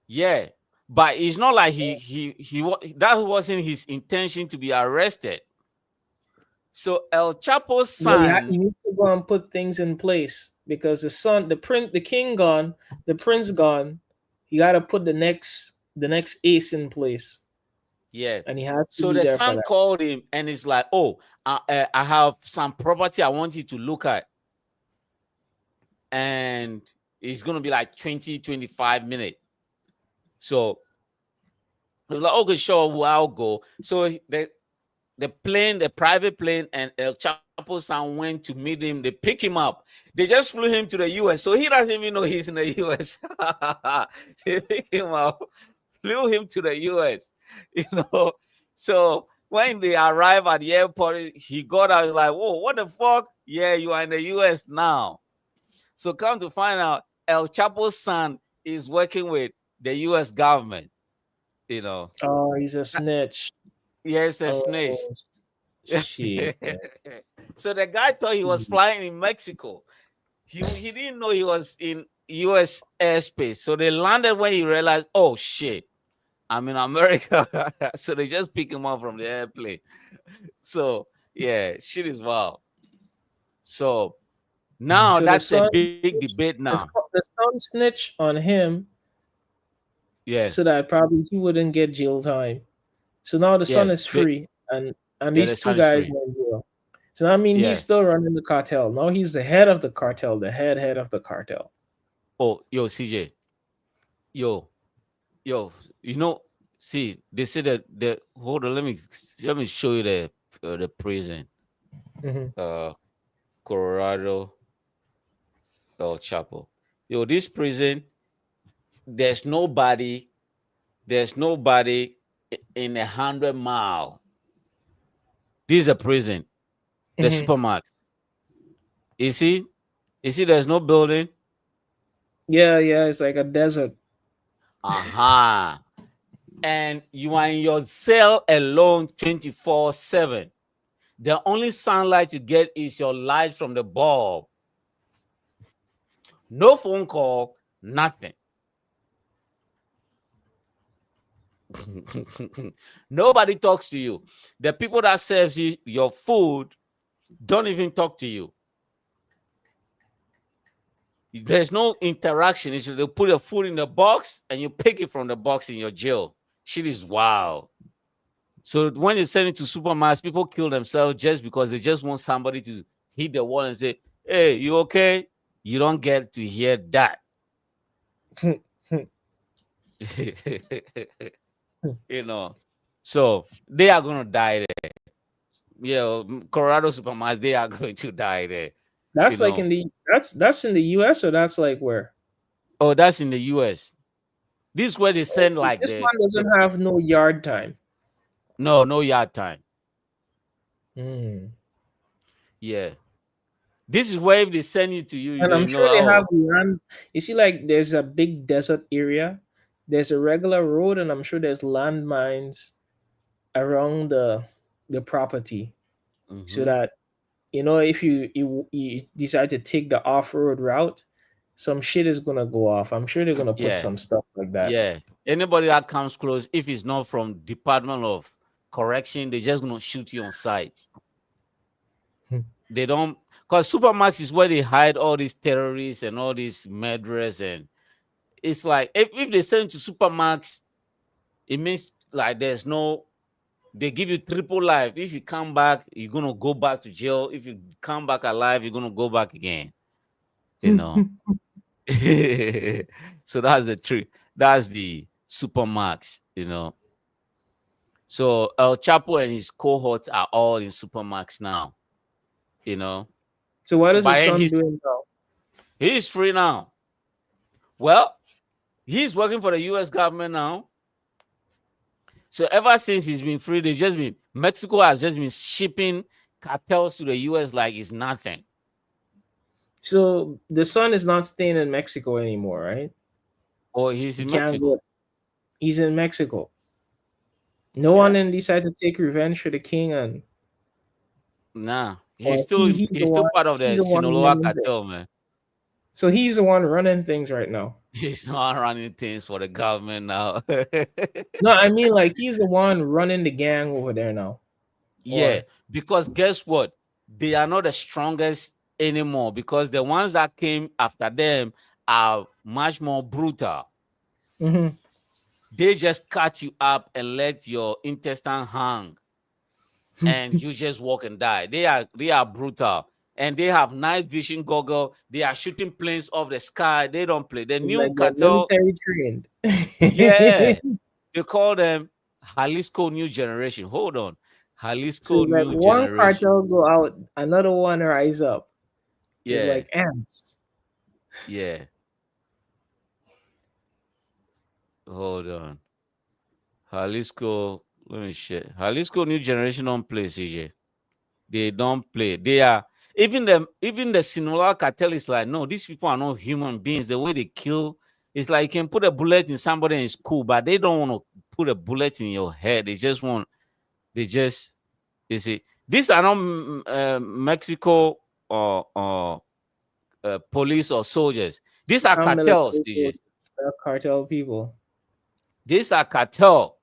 yeah, But it's not like that wasn't his intention to be arrested. So El Chapo's Well, son, you need to go and put things in place because the king gone, the prince gone. You got to put the next ace in place, yeah. and he has to So be the there for son that. called him and it's like, oh, I have some property I want you to look at. And it's going to be like 20-25 minutes. So I was like, okay, sure, I'll go. So the private plane, and El Chapo's son went to meet him. They pick him up. They just flew him to the US. So he doesn't even know he's in the US. They pick him up, flew him to the US, you know. So when they arrive at the airport, he got out like, whoa, what the fuck? Yeah, you are in the US now. So come to find out, El Chapo's son is working with the US government, you know. Oh, he's a snitch. Yes, a snitch. Oh, shit. So the guy thought he was flying in Mexico. He didn't know he was in US airspace. So they landed when he realized, oh shit, I'm in America. So they just pick him up from the airplane. So yeah, shit is wild. So now So the that's a son, big debate now. the son snitched on him, Yeah, so that probably he wouldn't get jail time. So now the son yeah, is free, and the these two son is guys free. are in jail. So I mean, Yeah. he's still running the cartel. Now he's the head of the cartel, the head of the cartel. Oh, yo, CJ. Yo, you know, see, they say that hold on, let me show you the prison. Mhm. Colorado, El Chapo. Yo, this prison, there's nobody in 100 mile. This is a prison, the Mhm. supermarket. You see, there's no building. Yeah, it's like a desert. Aha. And you are in your cell alone 24/7. The only sunlight you get is your light from the bulb. No phone call, nothing. Nobody talks to you. The people that serves you your food don't even talk to you. There's no interaction. It's just they put your food in the box and you pick it from the box in your jail. Shit is wild. So when they send it to supermarkets, people kill themselves just because they just want somebody to hit the wall and say, hey, you okay? You don't get to hear that. You know. So they are gonna die there. Yeah, Colorado supermarkets, they are going to die there. That's You like know. in the that's in the US, or that's like where? Oh, that's in the US. This is where they send Okay, like this the one doesn't have no yard time. no yard time. Mm. Yeah. This is where if they send you to And I'm you know, sure they oh have land. You see, like there's a big desert area. There's a regular road, and I'm sure there's landmines around the property, so mhm. that if you decide to take the off-road route, some shit is gonna go off. I'm sure they're gonna put Yeah. some stuff like that. Yeah. Anybody that comes close, if it's not from Department of Correction, they're just gonna shoot you on sight. Hmm. They don't, because supermax is where they hide all these terrorists and all these murderers, and it's like if they send you to supermax, it means like they give you triple life. If you come back, you're gonna go back to jail. If you come back alive, you're gonna go back again. You know. So that's the trick. That's the supermax, you know. So El Chapo and his cohorts are all in supermax now, you know. So what So is the by then son doing now? he's free now. Well, he's working for the US government now. So ever since he's been free, Mexico has just been shipping cartels to the US like it's nothing. So the son is not staying in Mexico anymore, right? Or he's He in can't Mexico. go. He's in Mexico. No Yeah. one then decided to take revenge for the king, and Nah. or He's still part of he's the the one Sinaloa running things. cartel, man. So he's the one running things right now. He's not running things for the government now. No, I mean like he's the one running the gang over there now. Yeah, Or because guess what? They are not the strongest anymore because the ones that came after them are much more brutal. Mhm. They just cut you up and let your intestine hang, and you just walk and die. They are brutal, and they have night vision goggle. They are shooting planes off the sky. They don't play. The It's new like they're cartel, military trained. yeah, they call them Jalisco New Generation. Hold on, So Jalisco it's like New one Generation. cartel go out, another one rise up. It's Yeah, like ants. yeah. Hold on. Jalisco, let me share. Jalisco New Generation don't play, CJ. They don't play. They are even the Sinaloa cartel is like, no, these people are not human beings. The way they kill, it's like you can put a bullet in somebody and it's cool, but they don't want to put a bullet in your head. They just, you see, these are not Mexico or police or soldiers. These are Our cartels, military CJ. soldiers, they're cartel people. These are cartel.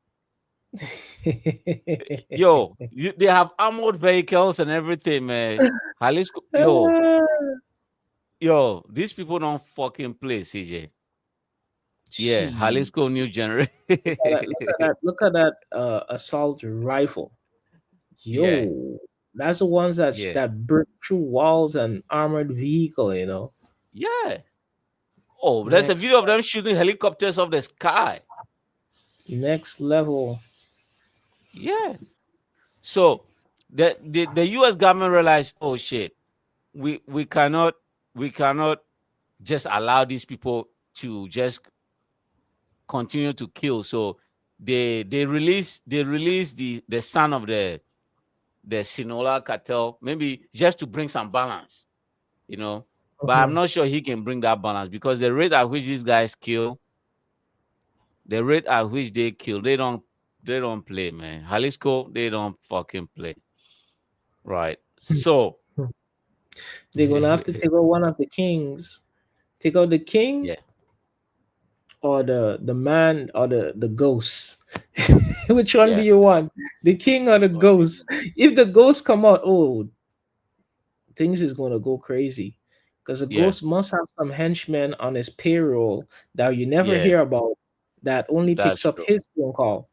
Yo, they have armored vehicles and everything, man. Jalisco, yo, these people don't fucking play, CJ. Yeah, Gee, Jalisco New Generation. look at that! Look at that! Look at that! Assault rifle. Yeah, Yo, that's the ones yeah, that break through walls and armored vehicle. yeah. Oh, there's a Next, video of them shooting helicopters off the sky. next level. Yeah. So the US government realized, oh shit, we cannot just allow these people to just continue to kill. So they release the son of the Sinaloa cartel, maybe just to bring some balance, you know. But I'm Mhm. not sure he can bring that balance because the rate at which these guys kill, the rate at which they kill, they don't play, man. Jalisco, they don't fucking play. Right. So They're gonna have to take out one of the kings. Take out the king yeah, or the man or the ghost. Which one do yeah. you want? The king or the Which one? ghost? If the ghost come out, oh, things is gonna go crazy. Because the Yeah, ghost must have some henchmen on his payroll that you never yeah, hear about that only that's picks up true. his phone call.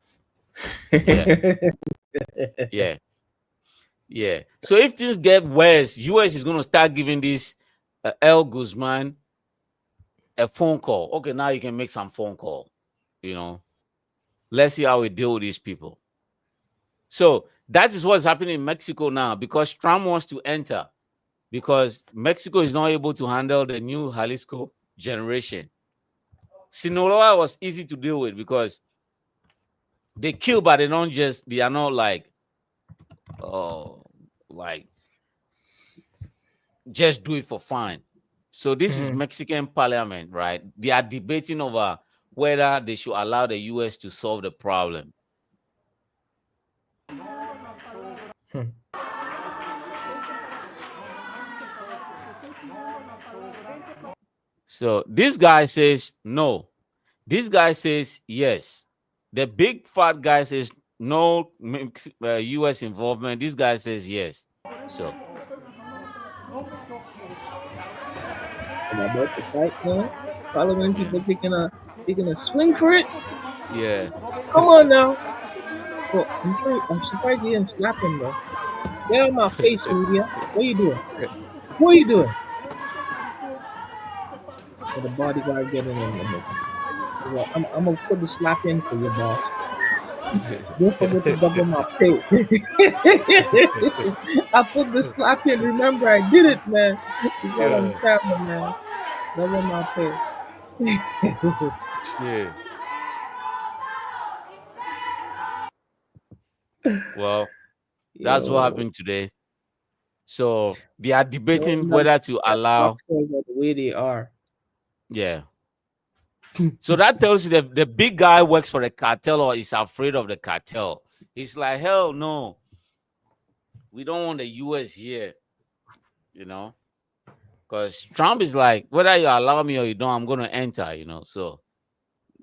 Yeah, yeah, yeah. So if things get worse, US is gonna start giving this El Guzman a phone call. Okay, now you can make some phone call. You know, let's see how we deal with these people. So that is what's happening in Mexico now because Trump wants to enter because Mexico is not able to handle the new Jalisco generation. Sinaloa was easy to deal with because they kill, but they are not like, oh, like just do it for fun. So this is Mhm. Mexican parliament, right? They are debating over whether they should allow the US to solve the problem. Hmm. So this guy says no. This guy says yes. The big fat guy says no US involvement. This guy says yes. So They're about to fight now. Parliament people taking a swing for it. yeah. Come on now. Oh, I'm surprised you didn't slap him though. Get out of my face, media. What are you doing? What are you doing? So the bodyguard getting in the mix. He's like, I'm gonna put the slap in for you, boss. Don't forget to double my pay. I put the slap in. Remember, I did it, man. It's all on Yeah. camera, man. Double my pay. Shit. Well, that's what Yo, happened today. So they are no debating wonder whether to that allow. boxers are the way they are. Yeah. So that tells you that the big guy works for the cartel or is afraid of the cartel. He's like, hell no, we don't want the US here, because Because Trump is like, whether you allow me or you don't, I'm gonna enter. So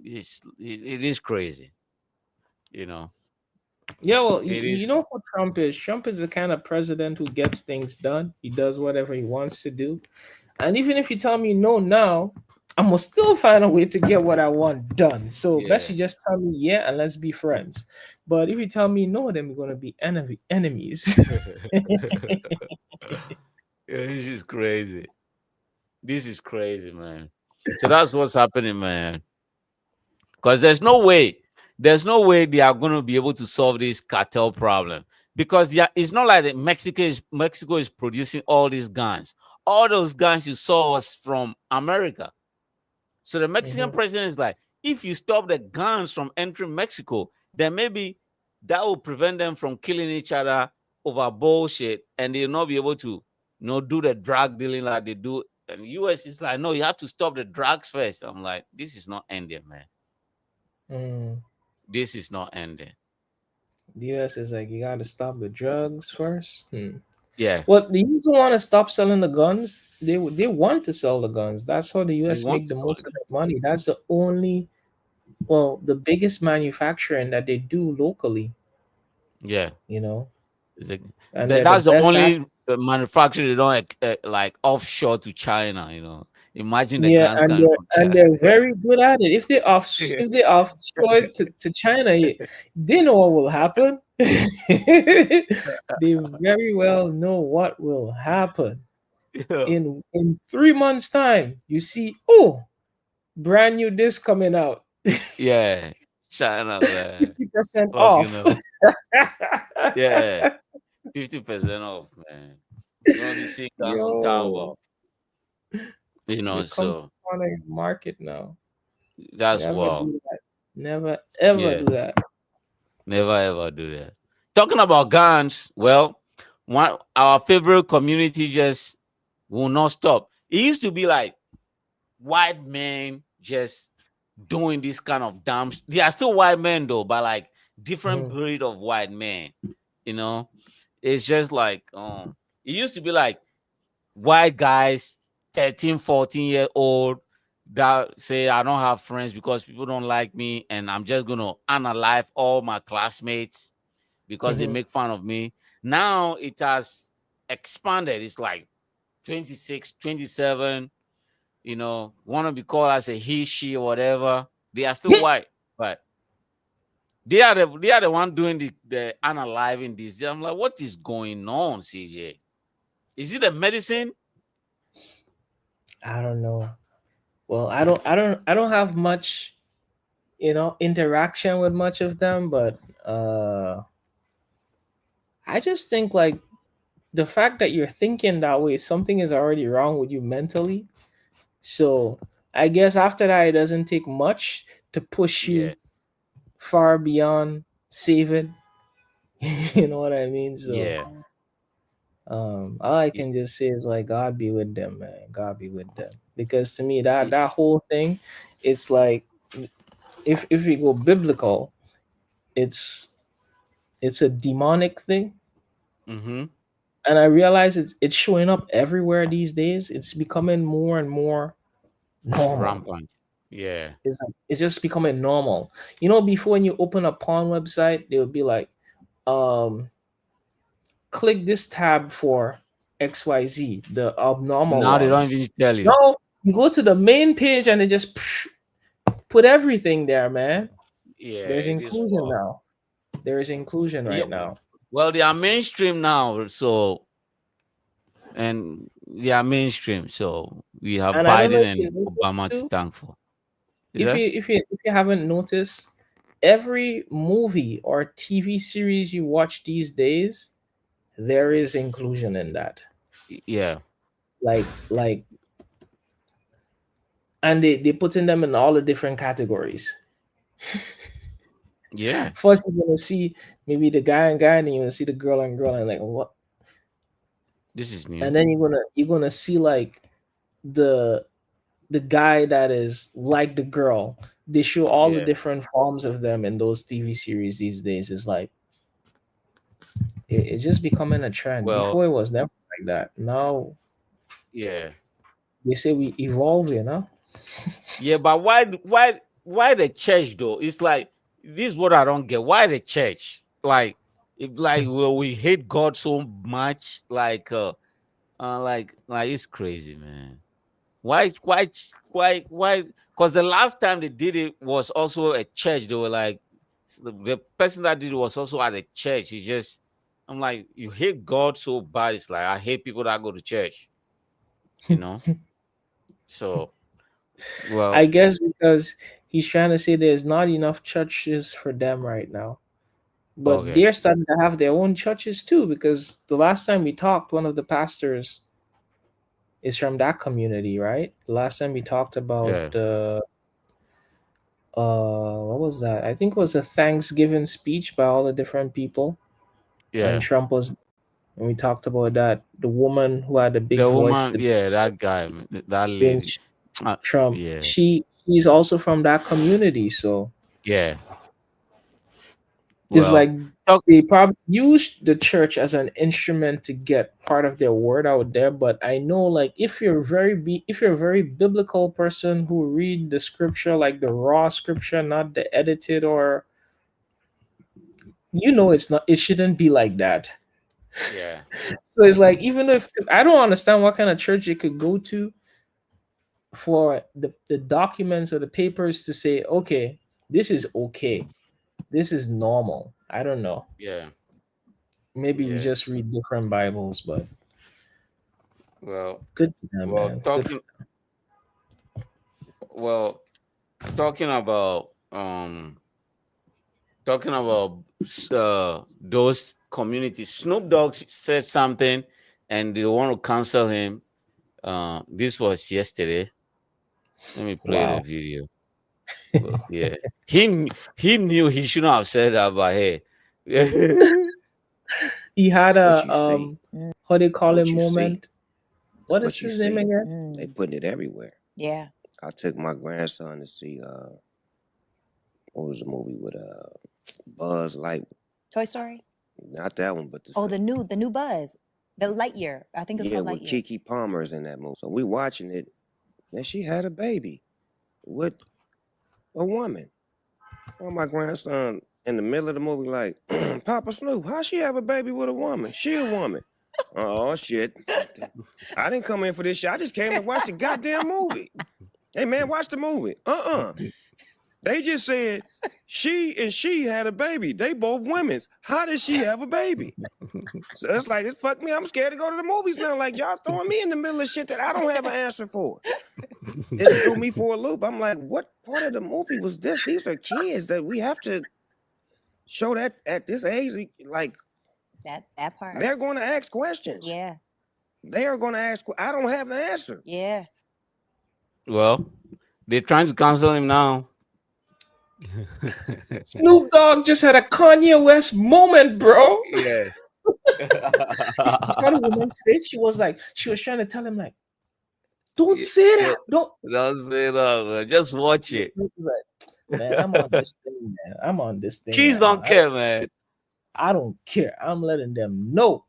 it is crazy. You know, Yeah, well, it is. you know what Trump is? Trump is the kind of president who gets things done. He does whatever he wants to do. And even if you tell me no now, I'm gonna still find a way to get what I want done. So best Yeah. you just tell me yeah and let's be friends. But if you tell me no, then we're gonna be enemies. Yeah, this is crazy. This is crazy, man. So that's what's happening, man. Because there's no way they are going to be able to solve this cartel problem. Because it's not like that Mexico is producing all these guns. All those guns you saw was from America. So the Mexican Mhm. president is like, if you stop the guns from entering Mexico, then maybe that will prevent them from killing each other over bullshit, and they'll not be able to, do the drug dealing like they do. And US is like, no, you have to stop the drugs first. I'm like, this is not ending, man. Mm. This is not ending. The US is like, you gotta stop the drugs first. Yeah, Well, the US don't want to stop selling the guns. They want to sell the guns. That's how the they US want make to the solve most it. of their money. That's the only, well, the biggest manufacturing that they do locally, Yeah, you know, it's like, and they're the that's the best at. only manufacturer they don't like offshore to China. Imagine the Yeah, guns and coming they're from and China. they're very good at it. If they offshore it to China, they know what will happen. They very well know what will happen. Yeah. In 3 months' time, you see, oh, brand new disc coming out, Yeah, China, man. 50% Fucking off. hell. Yeah, 50% off, man. You only see guns on Yo, Taobao, they come to so corner your market now. that's Never wild. do that. Never ever Yeah, do that. never ever do that. Talking about guns, well, our favorite community just will not stop. It used to be like white men just doing this kind of dumb. They are still white men though, but like different Mhm. breed of white men. You know, it's just like it used to be like white guys, 13, 14-year old that say I don't have friends because people don't like me, and I'm just gonna unalive all my classmates because they Mhm. make fun of me. Now it has expanded. It's like 26, 27, want to be called as a he, she, or whatever. They are still white, but they are the one doing the unaliving this. I'm like, what is going on, CJ? Is it a medicine? I don't know. Well, I don't have much, interaction with much of them, but I just think like the fact that you're thinking that way, something is already wrong with you mentally. So I guess after that, it doesn't take much to push Yeah, you far beyond saving. You know what I mean? So yeah, all I y- can just say is like God be with them, man. God be with them. Because to me, that y- that whole thing, it's like if we go biblical, it's it's a demonic thing. mm-hmm. And I realize it's showing up everywhere these days. It's becoming more and more normal. Rampant. Yeah, It's just becoming normal. Before when you open a porn website, they would be like, um, click this tab for XYZ, the abnormal now they don't ones. even tell you. No, you go to the main page and they just put everything there, man. Yeah, There's it is inclusion well. now. There is inclusion Yeah, right now. well, they are mainstream now, and they are mainstream. So we have And I don't know Biden if you and noticed Obama to too. thank for. Is If that? you if you if you haven't noticed, every movie or TV series you watch these days, there is inclusion in that. Yeah, Like, and they putting them in all the different categories. yeah, First, you're gonna see maybe the guy and guy, and then you're gonna see the girl and girl, and like what? this is And new. then you're gonna see like the the guy that is like the girl. They show all the Yeah, different forms of them in those TV series these days. It's like it's just becoming a trend. well, Before it was never like that. Now, yeah. They say we evolving, huh? Yeah, but why the church though? It's like this is what I don't get. Why the church? Like if like well, we hate God so much, like it's crazy, man. Why? Because the last time they did it was also a church. They were like the person that did it was also at a church. He just I'm like, you hate God so bad. It's like I hate people that go to church, you know. So I well, guess because he's trying to say there's not enough churches for them right now. But okay, they're starting to have their own churches too, because the last time we talked, one of the pastors is from that community, right? The last time we talked about yeah, what was that? I think it was a Thanksgiving speech by all the different people, and yeah. Trump was, and we talked about that the woman who had the big The voice, woman, the yeah, that guy, that lady. against Uh, Trump. yeah, She's also from that community, so yeah. it's Well, like talk, they probably use the church as an instrument to get part of their word out there. But I know, like, if you're a very biblical person who read the scripture, like the raw scripture, not the edited, or it's not, it shouldn't be like that. yeah, So it's like, even if I don't understand what kind of church you could go to for the documents or the papers to say, okay, this is okay, this is normal. I don't know. yeah, Maybe we yeah. just read different Bibles, but Well, good to them, well, man. Good. well, talking about, talking about those communities. Snoop Dogg said something, and they want to cancel him. This was yesterday. Let me play the Wow. video. Well, yeah, he knew he shouldn't have said that, but hey, He had It's what a you see. how do you call What him you see. moment? It's What is what you his name see. again? They putting it everywhere. Yeah. I took my grandson to see what was the movie with Buzz Light? Toy Story? Not that one, but Oh, the new Buzz. The Lightyear. I think it's yeah, called with Lightyear. Kiki Palmer's in that movie. So we watching it, and she had a baby with a woman. Well, my grandson in the middle of the movie like, Papa Snoop, how she have a baby with a woman? She a woman. Oh shit. I didn't come in for this shit. I just came to watch the goddamn movie. Hey man, watch the movie. They just said she had a baby. They both women's. How did she have a baby? So it's like, it fucked me. I'm scared to go to the movies now. Like, y'all throwing me in the middle of shit that I don't have an answer for. It threw me for a loop. I'm like, what part of the movie was this? These are kids that we have to show that at this age. Like, That part. they're going to ask questions. Yeah. They are going to ask. I don't have the answer. Yeah. well, they're trying to cancel him now. Snoop Dogg just had a Kanye West moment, bro. Yeah. You saw the woman's face. She was trying to tell him, like, don't say that. Don't. That's made up, man. Just watch it. Man, I'm on this thing, man. I'm on this thing. Kids right don't now. care, man. I don't care. I'm letting them know.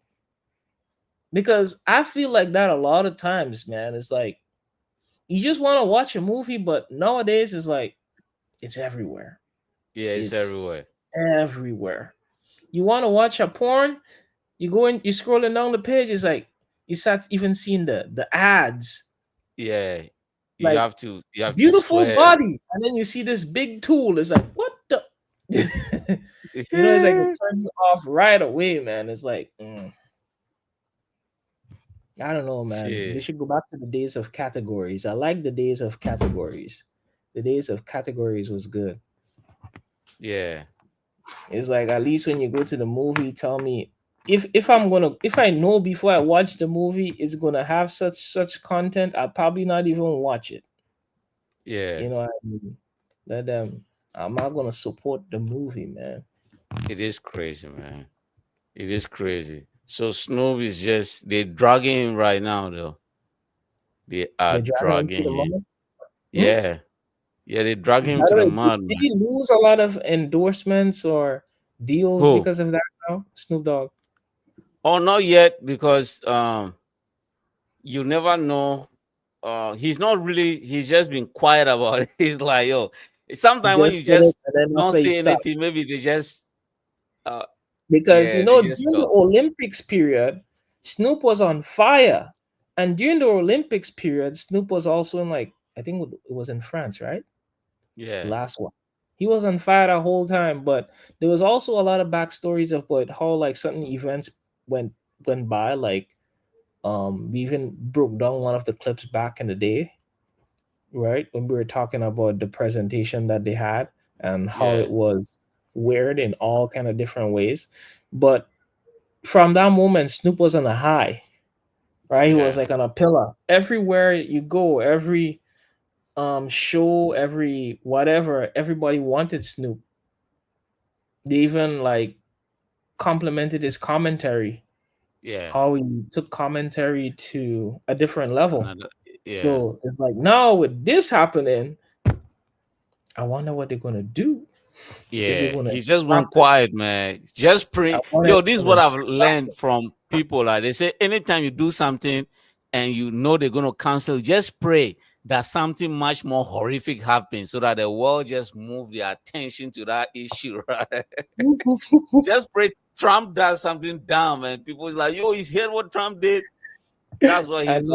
Because I feel like that a lot of times, man. It's like you just want to watch a movie, but nowadays it's like it's everywhere. Yeah, it's everywhere. Everywhere. You want to watch a porn, you go in, you scrolling down the page, it's like you start even seeing the ads. Yeah, you Like, have to beautiful swear. body, and then you see this big tool. It's like, what the it's like it turn you off right away, man. It's like I don't know, man. They Shit. should go back to the days of categories. I like the days of categories. The days of categories was good. Yeah, It's like, at least when you go to the movie, tell me if I know before I watch the movie it's gonna have such content, I'll probably not even watch it. yeah. You know what I mean? Let them. I'm not gonna support the movie, man. It is crazy, man. It is crazy. So Snoop is just they're dragging him right now, though. They are They're dragging him to dragging the him. moment. Yeah, yeah. They drag him By to the the way, mud, did man. he lose a lot of endorsements or deals Who? because of that now? Snoop Dogg. Oh, not yet, because you never know he's not really. He's just been quiet about it. He's like, yo. He Sometimes when just you said it just and then don't after he say stopped. anything, maybe they just uh Because yeah, they just during the go. Olympics period, Snoop was on fire. And during the Olympics period, Snoop was also in, like, I think it was in France, right? The Yeah, last one. He was on fire the whole time, but there was also a lot of backstories of what how like certain events went went by. Like, we even broke down one of the clips back in the day, right? When we were talking about the presentation that they had and how yeah, it was weird in all kind of different ways. But from that moment, Snoop was on a high, right? He was yeah, like on a pillar. Everywhere you go, every show, every whatever, everybody wanted Snoop. They even like complimented his commentary, yeah. how he took commentary to a different level. Another, yeah. So it's like now with this happening, I wonder what they're gonna do. If they're Yeah, gonna he just stop went it. quiet, man. Just I pray. wonder if Yo, this is they're what gonna I've stop learned it. from people. Like they say, anytime you do something and you know they're gonna cancel, just pray that something much more horrific happens so that the world just move their attention to that issue, right? Just pray Trump does something dumb and people is like, yo, he's heard what Trump did. That's what And he's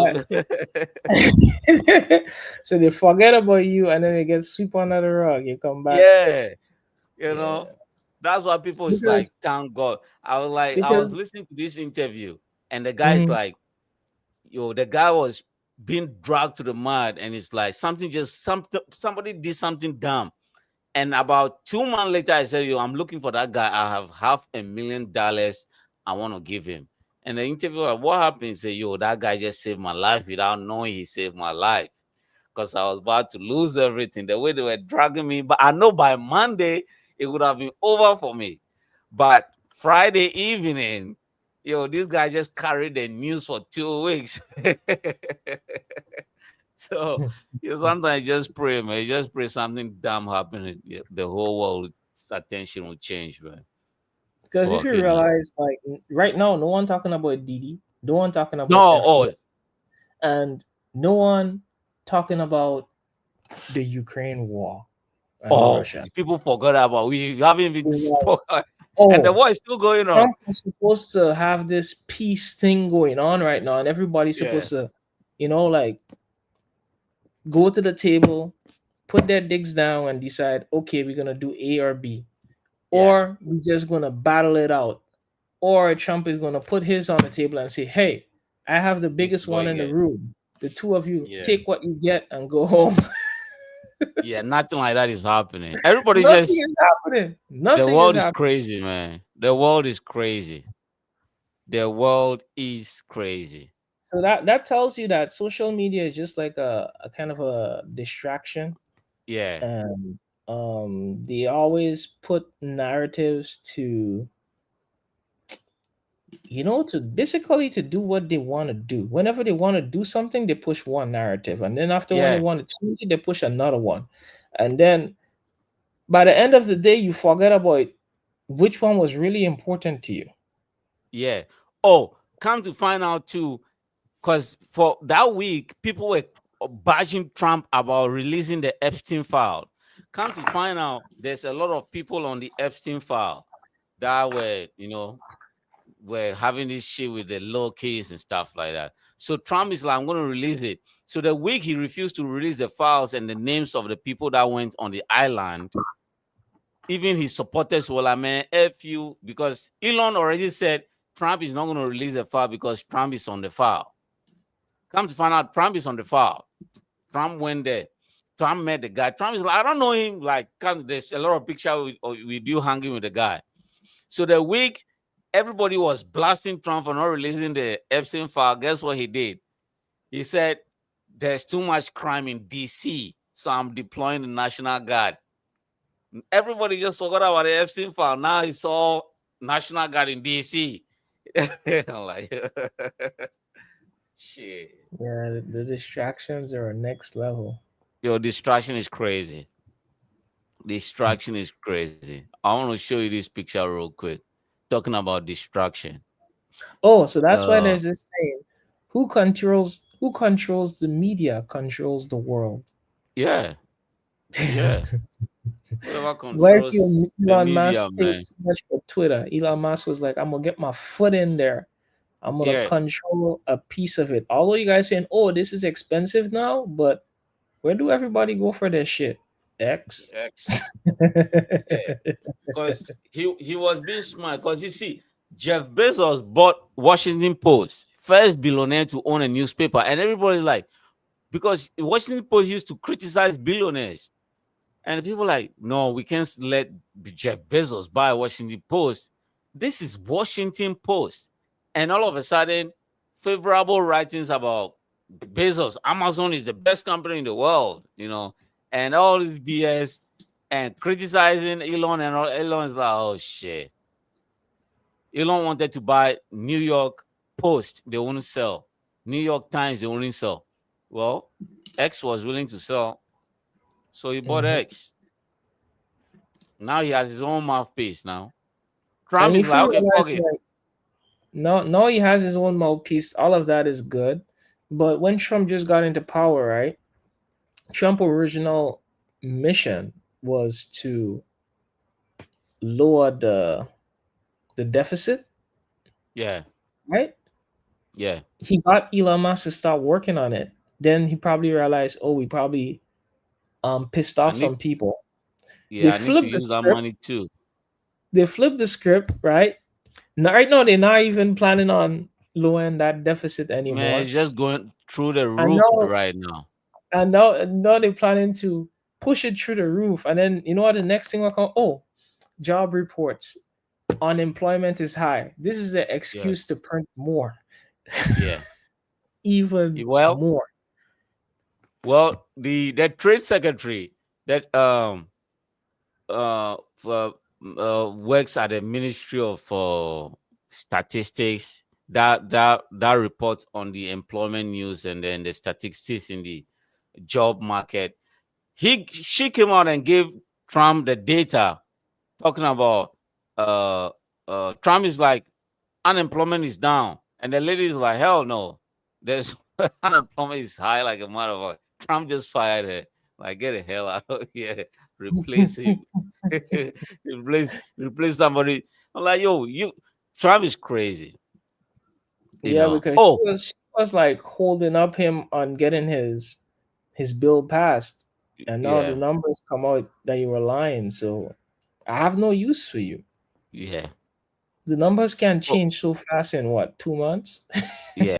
so they forget about you and then they get swept under the rug. You come back. yeah, you know. Yeah. That's why people is like, Because thank God. I was because listening to this interview, and the guy's mhm. like, yo, the guy was being dragged to the mud, and it's like somebody did something dumb. And about 2 months later, I said, yo, I'm looking for that guy. I have $500,000 I want to give him. And the interviewer, what happened? He said, yo, that guy just saved my life without knowing he saved my life. Because I was about to lose everything. The way they were dragging me. But I know by Monday it would have been over for me. But Friday evening, yo, this guy just carried the news for 2 weeks. So you sometimes just pray, man. You just pray something dumb happening. The whole world's attention will change, man. Because if you Fucking hell. realize, like, right now, no one talking about Didi, no one talking about No, oh, FTX, and no one talking about the Ukraine war and oh, Russia. people forgot about we haven't even It's like, spoken. And the oh, war is still going on. Trump was supposed to have this peace thing going on right now, and everybody's Yeah, supposed to, like, go to the table, put their dicks down, and decide, okay, we're gonna do A or B, yeah, or we're just gonna battle it out, or Trump is gonna put his on the table and say, hey, I have the this biggest is what one you in the get. room. The two of you Yeah, take what you get and go home. yeah, nothing like that is happening. Everybody Nothing just is happening. the Nothing is world is happening. crazy, man. The world is crazy. The world is crazy. So that tells you that social media is just like a kind of a distraction, Yeah, and they always put narratives to, to basically to do what they want to do. Whenever they want to do something, they push one narrative, and then after when they yeah, want to change it, they push another one, and then by the end of the day, you forget about which one was really important to you. yeah. Oh, come to find out too, because for that week, people were bashing Trump about releasing the Epstein file. Come to find out, there's a lot of people on the Epstein file that were having this shit with the low keys and stuff like that. So Trump is like, I'm going to release it. So the week he refused to release the files and the names of the people that went on the island, even his supporters were like, man, F you, because Elon already said Trump is not going to release the file because Trump is on the file. Come to find out, Trump is on the file. Trump went there. Trump met the guy. Trump is like, I don't know him. Like, there's a lot of pictures with you hanging with the guy. So the week everybody was blasting Trump for not releasing the Epstein file, guess what he did? He said, there's too much crime in DC, so I'm deploying the National Guard. Everybody just forgot about the Epstein file. Now it's all National Guard in DC. I'm like, shit. Yeah, the distractions are next level. Your distraction is crazy. Distraction is crazy. I want to show you this picture real quick. Talking about distraction. Oh, so that's why Uh, there's this saying: Who controls the media controls the world. Yeah, yeah. Whoever Where if controls you the Elon media, Musk paid man. so much for Twitter, Elon Musk was like, I'm gonna get my foot in there. I'm gonna Yeah, control a piece of it. Although you guys saying, oh, this is expensive now, but where do everybody go for their shit? X. X. Yeah, because he was being smart. Because you see, Jeff Bezos bought Washington Post, first billionaire to own a newspaper, and everybody's like, because Washington Post used to criticize billionaires, and people like, no, we can't let Jeff Bezos buy Washington Post. This is Washington Post, and all of a sudden, favorable writings about Bezos, Amazon is the best company in the world, and all this BS and criticizing Elon and all. Elon is like, oh shit. Elon wanted to buy New York Post, they wouldn't sell. New York Times, they wouldn't sell. Well, X was willing to sell, so he bought Mhm. X. Now he has his own mouthpiece. Now Trump And is if you like, okay, realize, fuck it. like, no, he has his own mouthpiece. All of that is good, but when Trump just got into power, right? Trump's original mission was to lower the deficit, Yeah, right? yeah. He got Elon Musk to start working on it. Then he probably realized, oh, we probably pissed I off need, some people. They yeah, I need to flipped the use that script. money too. They flipped the script, right? Now, right now, they're not even planning on lowering that deficit Man, anymore. it's just going through the And roof now, right now. and now they're planning to push it through the roof. And then you know what? The next thing will come. Oh, job reports. Unemployment is high. This is the Yeah, excuse to print more, yeah. even Well, more. the trade secretary that for, works at the Ministry of Statistics, that reports on the employment news and then the statistics in the job market. She came out and gave Trump the data talking about uh Trump is like, unemployment is down, and the lady is like, hell no, there's unemployment is high like a motherfucker. Trump just fired her, like, get the hell out of here, replace him. Replace somebody. I'm like, yo, Trump is crazy, Yeah, because oh she was like holding up him on getting his bill passed, and now the yeah, numbers come out that you were lying. So I have no use for you. yeah, The numbers can oh change so fast in what, 2 months? yeah,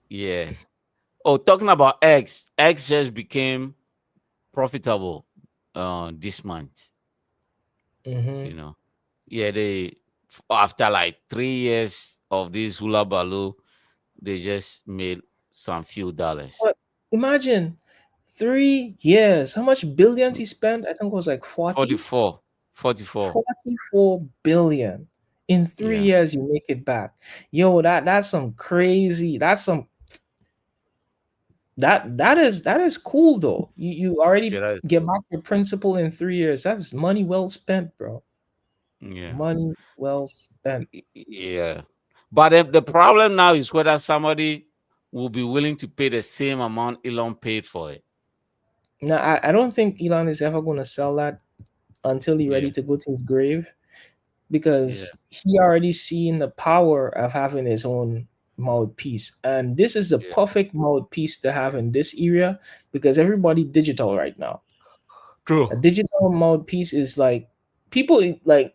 yeah. Oh, talking about X just became profitable this month, Hmm. you know. Yeah, they, after like 3 years of this hula baloo, they just made some few dollars. But imagine 3 years. How much billions he spent? I think it was like 40, 44, 44. 44 billion. In three Yeah, years, you make it back. Yo, that's some crazy. That's some that is cool though. You yeah, already that is get cool. back your principal in 3 years. That's money well spent, bro. Yeah, Money well spent. yeah. But the problem now is whether somebody will be willing to pay the same amount Elon paid for it. Now, I don't think Elon is ever going to sell that until he's ready Yeah, to go to his grave, yeah, because he already seen the power of having his own mouthpiece. And this is the yeah. perfect mouthpiece to have in this area, because everybody digital right now. True. A digital mouthpiece is like, people like,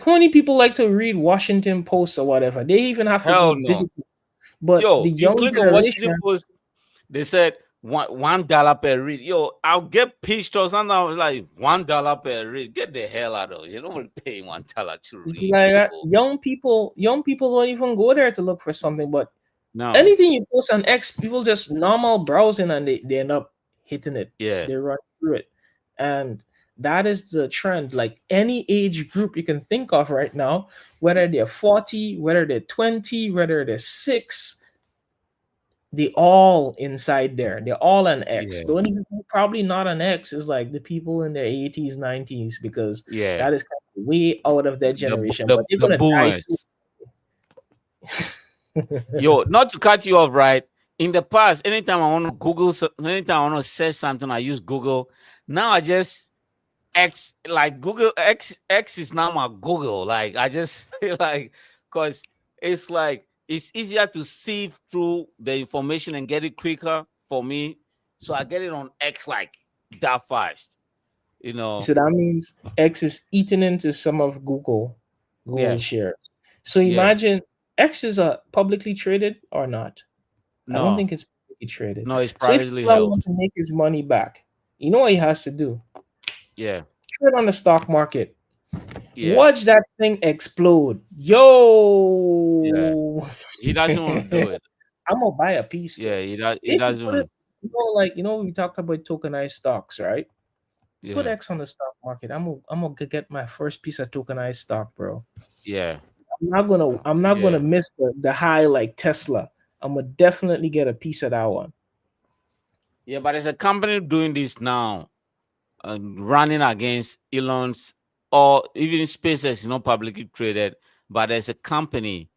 how many people like to read Washington Post or whatever? They even have to go Hell no. digital. But the Yo, you young click on Washington generation, Post, they said $1 per read. Yo, I'll get pissed or something. I was like, $1 per read. Get the hell out of here. You don't want to pay $1 to it's read, like yo. young people don't even go there to look for something. But No. anything you post on X, people just normal browsing and they end up hitting it. Yeah. They run through it. And that is the trend. Like any age group you can think of right now, whether they're 40, whether they're 20, whether they're 6, they all inside there. They're all an X. Yeah. The only people probably not an X is like the people in their 80s, 90s, because Yeah. that is kind of way out of their The generation. the But they're the gonna die soon. boomers. Yo, not to cut you off, right? In the past, anytime I want to anytime I want to search something, I use Google. Now I just X, like Google X is now my Google. Like I just like, because it's like it's easier to sieve through the information and get it quicker for me. So I get it on X like that fast. So that means X is eaten into some of Google Yeah, share. So yeah. imagine X is publicly traded or not. I don't No, think it's publicly traded. no, it's So if privately Elon held. wants to make his money back, you know what he has to do? Yeah, Trade on the stock market. yeah, Watch that thing explode. yeah. Yo. He doesn't want to do it. I'm gonna buy a piece Yeah, though. he does. He If you doesn't put want it, we talked about tokenized stocks, right? to. Put Yeah, X on the stock market. I'm gonna get my first piece of tokenized stock, bro. yeah, I'm not gonna yeah. miss the high like Tesla. I'm gonna definitely get a piece of that one. Yeah, but there's a company doing this now, running against Elon's, or even SpaceX is not publicly traded, but there's a company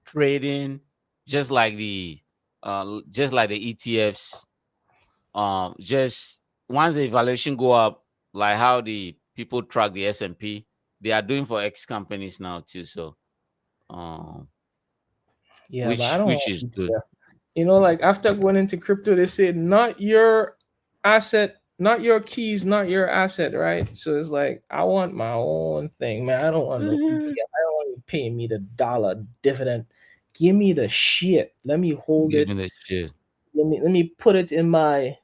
trading just like the ETFs. Just once the evaluation go up, like how the people track the S&P, they are doing for X companies now too. So, um, Yeah, but I which don't which want is good. ETF. Like after going into crypto, they said not your asset, not your keys, not your asset, right? So it's like I want my own thing, man. I don't want no ETF. I don't want you paying me the dollar dividend. Give me the shit. Let me hold Give it. me the shit. Let me put it in my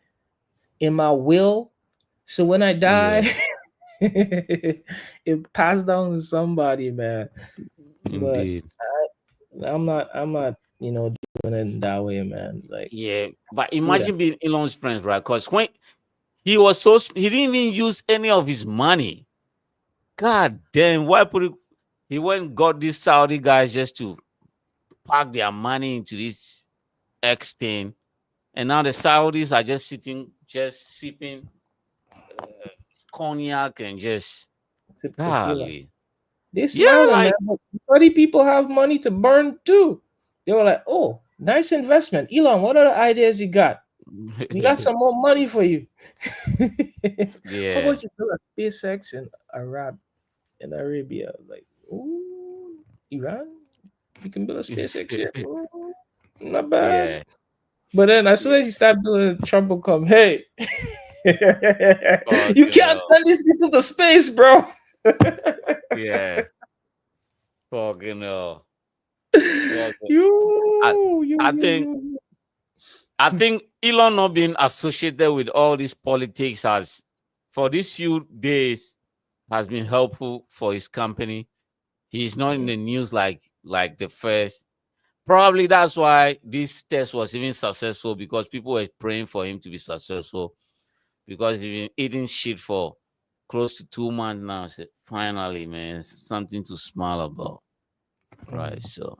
will. So when I Yeah, die, it passed down to somebody, man. But indeed. I'm not doing it that way, man. It's like, Yeah, but do that. imagine being Elon's friend, right? Because when he didn't even use any of his money. God damn, why put it? He went and got these Saudi guys just to park their money into this X thing, and now the Saudis are just sitting, just sipping cognac and just Sip tequila. golly. They Yeah, smiling, man. like But Saudi people have money to burn too. They were like, "Oh, nice investment, Elon. What other ideas you got? We got some more money for you. How yeah, about you build a SpaceX in Arabia? Like, ooh, Iran, you can build a SpaceX here. Ooh, not bad. yeah, But then as soon yeah. as you start building, Trump will come. Hey, you Fucking can't hell. send these people to space, bro. Yeah, fucking hell. Fucking- I, you, you, I you, think you. I think Elon not being associated with all this politics has, for these few days, has been helpful for his company. He's not in the news like the first. Probably that's why this test was even successful, because people were praying for him to be successful, because he's been eating shit for close to 2 months now. So finally, man, it's something to smile about. Right. So,